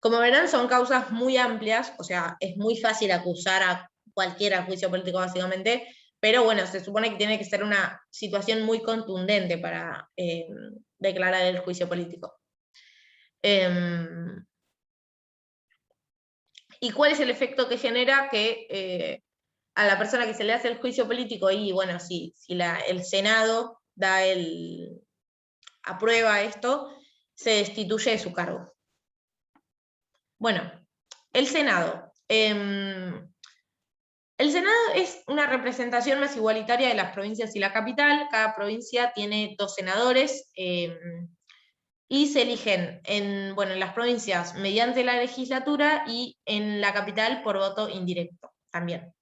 Como verán, son causas muy amplias, o sea, es muy fácil acusar a cualquiera juicio político básicamente, pero bueno, se supone que tiene que ser una situación muy contundente para declarar el juicio político. ¿Y cuál es el efecto que genera? Que a la persona que se le hace el juicio político, y bueno, si el Senado aprueba esto, se destituye de su cargo. Bueno, el Senado. El Senado es una representación más igualitaria de las provincias y la capital. Cada provincia tiene 2 senadores, y se eligen en las provincias mediante la legislatura y en la capital por voto indirecto también.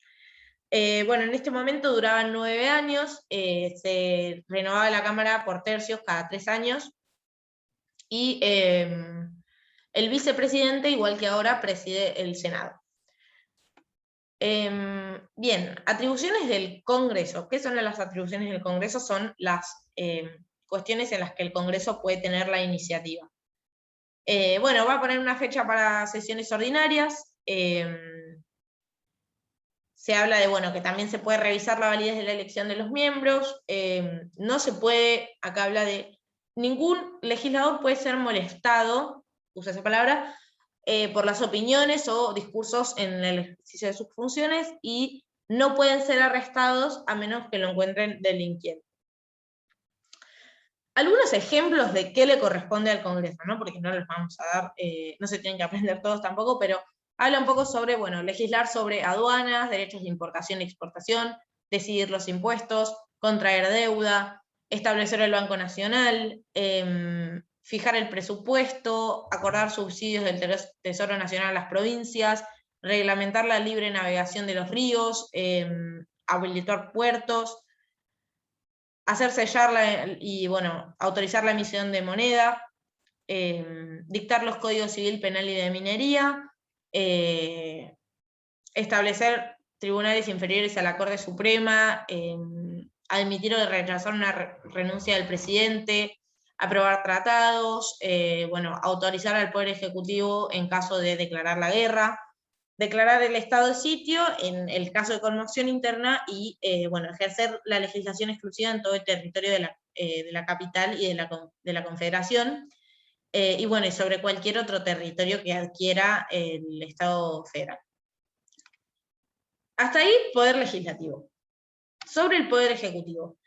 Bueno, en este momento duraban 9 años, se renovaba la Cámara por tercios cada 3 años, y el vicepresidente, igual que ahora, preside el Senado. Bien, atribuciones del Congreso. ¿Qué son las atribuciones del Congreso? Son las cuestiones en las que el Congreso puede tener la iniciativa. Bueno, va a poner una fecha para sesiones ordinarias. Se habla de, que también se puede revisar la validez de la elección de los miembros. No se puede, acá habla de, ningún legislador puede ser molestado, usa esa palabra, por las opiniones o discursos en el ejercicio de sus funciones, y no pueden ser arrestados a menos que lo encuentren delinquiente. Algunos ejemplos de qué le corresponde al Congreso, ¿no? Porque no los vamos a dar, no se tienen que aprender todos tampoco, pero habla un poco sobre, bueno, legislar sobre aduanas, derechos de importación y exportación, decidir los impuestos, contraer deuda, establecer el Banco Nacional, fijar el presupuesto, acordar subsidios del Tesoro Nacional a las provincias, reglamentar la libre navegación de los ríos, habilitar puertos, hacer sellar y, bueno, autorizar la emisión de moneda, dictar los códigos civil, penal y de minería, establecer tribunales inferiores a la Corte Suprema, admitir o rechazar una renuncia del presidente, aprobar tratados, bueno, autorizar al Poder Ejecutivo en caso de declarar la guerra, declarar el estado de sitio en el caso de conmoción interna y, bueno, ejercer la legislación exclusiva en todo el territorio de la capital y de la Confederación, y bueno, y sobre cualquier otro territorio que adquiera el Estado federal. Hasta ahí, poder legislativo. Sobre el poder ejecutivo.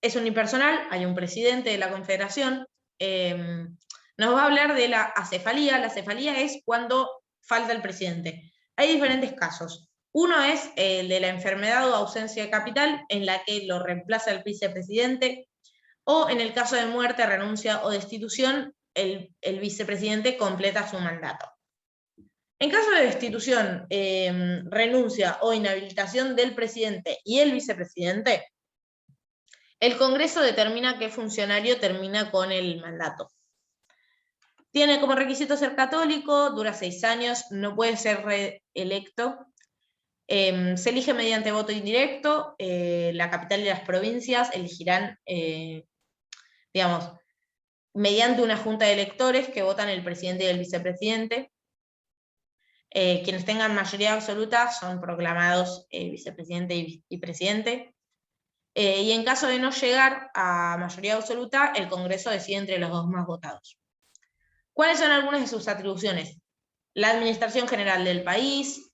Es unipersonal, hay un presidente de la Confederación, nos va a hablar de la acefalía. La acefalía es cuando falta el presidente. Hay diferentes casos. Uno es el de la enfermedad o ausencia de capital, en la que lo reemplaza el vicepresidente, o en el caso de muerte, renuncia o destitución, el vicepresidente completa su mandato. En caso de destitución, renuncia o inhabilitación del presidente y el vicepresidente, el Congreso determina qué funcionario termina con el mandato. Tiene como requisito ser católico, dura 6 años, no puede ser reelecto, se elige mediante voto indirecto, la capital y las provincias elegirán, digamos, mediante una junta de electores que votan el presidente y el vicepresidente. Quienes tengan mayoría absoluta son proclamados vicepresidente y presidente. Y en caso de no llegar a mayoría absoluta, el Congreso decide entre los dos más votados. ¿Cuáles son algunas de sus atribuciones? La administración general del país,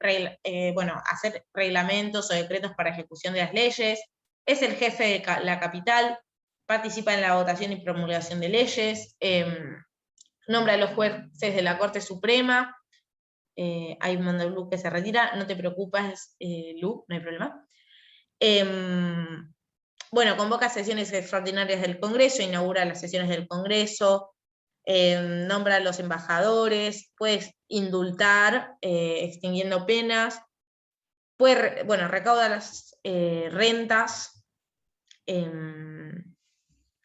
bueno, hacer reglamentos o decretos para ejecución de las leyes, es el jefe de la capital, participa en la votación y promulgación de leyes, nombra a los jueces de la Corte Suprema. Hay un mando Lu que se retira, no te preocupes, Lu, no hay problema. Bueno, convoca sesiones extraordinarias del Congreso, inaugura las sesiones del Congreso, nombra a los embajadores, puede indultar, extinguiendo penas, puede, bueno, recauda las rentas,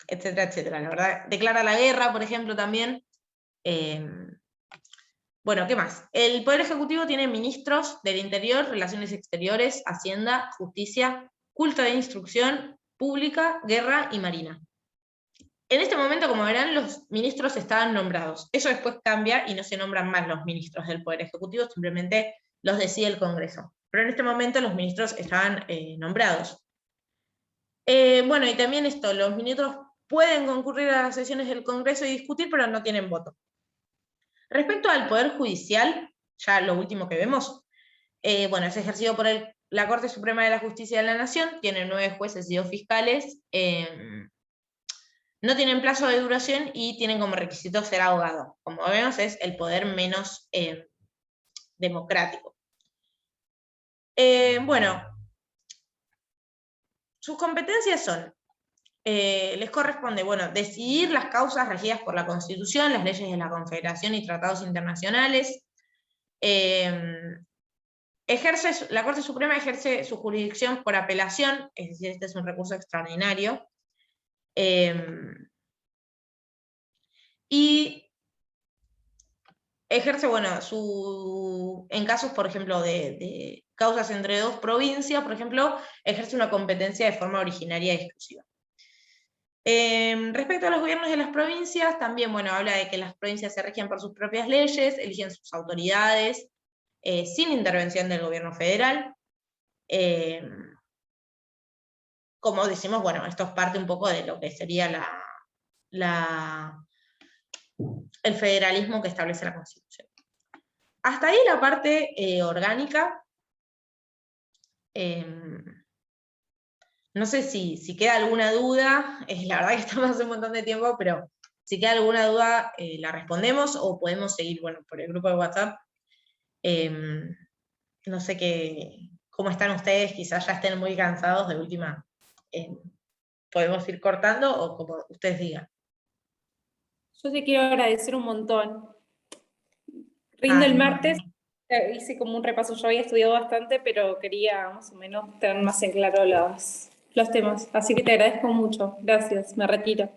etcétera, etcétera. La verdad, declara la guerra, por ejemplo, también. Bueno, ¿qué más? El Poder Ejecutivo tiene ministros del Interior, Relaciones Exteriores, Hacienda, Justicia, Culto de Instrucción Pública, Guerra y Marina. En este momento, como verán, los ministros estaban nombrados. Eso después cambia y no se nombran más los ministros del Poder Ejecutivo, simplemente los decide el Congreso. Pero en este momento los ministros estaban nombrados. Bueno, y también esto, los ministros pueden concurrir a las sesiones del Congreso y discutir, pero no tienen voto. Respecto al Poder Judicial, ya lo último que vemos, bueno, es ejercido por la Corte Suprema de la Justicia de la Nación, tiene 9 jueces y 2 fiscales, no tienen plazo de duración y tienen como requisito ser abogado. Como vemos, es el poder menos democrático. Bueno, sus competencias son, les corresponde, bueno, decidir las causas regidas por la Constitución, las leyes de la Confederación y tratados internacionales. La Corte Suprema ejerce su jurisdicción por apelación, es decir, este es un recurso extraordinario. Y ejerce, bueno, en casos, por ejemplo, de causas entre 2 provincias, por ejemplo, ejerce una competencia de forma originaria y exclusiva. Respecto a los gobiernos de las provincias, también, bueno, habla de que las provincias se rigen por sus propias leyes, eligen sus autoridades, sin intervención del gobierno federal. Como decimos, bueno, esto es parte un poco de lo que sería el federalismo que establece la Constitución. Hasta ahí la parte orgánica. No sé si queda alguna duda, la verdad que estamos hace un montón de tiempo, pero si queda alguna duda la respondemos o podemos seguir, bueno, por el grupo de WhatsApp. No sé cómo están ustedes, quizás ya estén muy cansados, de última. Podemos ir cortando o como ustedes digan. Yo te quiero agradecer un montón. Rindo el martes, hice como un repaso, yo había estudiado bastante, pero quería más o menos tener más en claro los temas. Así que te agradezco mucho. Gracias, me retiro.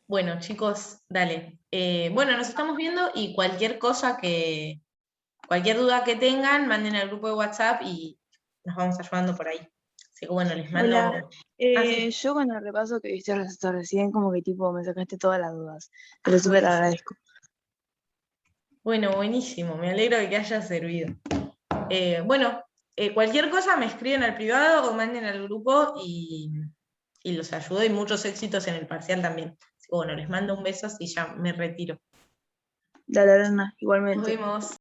Bueno, chicos, dale. Bueno, nos estamos viendo y cualquier duda que tengan, manden al grupo de WhatsApp y nos vamos ayudando por ahí. Así que bueno, les mando... Hola, sí. yo con el repaso que viste hasta recién, como que tipo me sacaste todas las dudas. Te lo súper agradezco. Bueno, buenísimo, me alegro de que haya servido. Bueno, cualquier cosa me escriben al privado o manden al grupo y los ayudo y muchos éxitos en el parcial también. Así que bueno, les mando un beso y ya me retiro. Dale, Arana, igualmente. Nos vemos.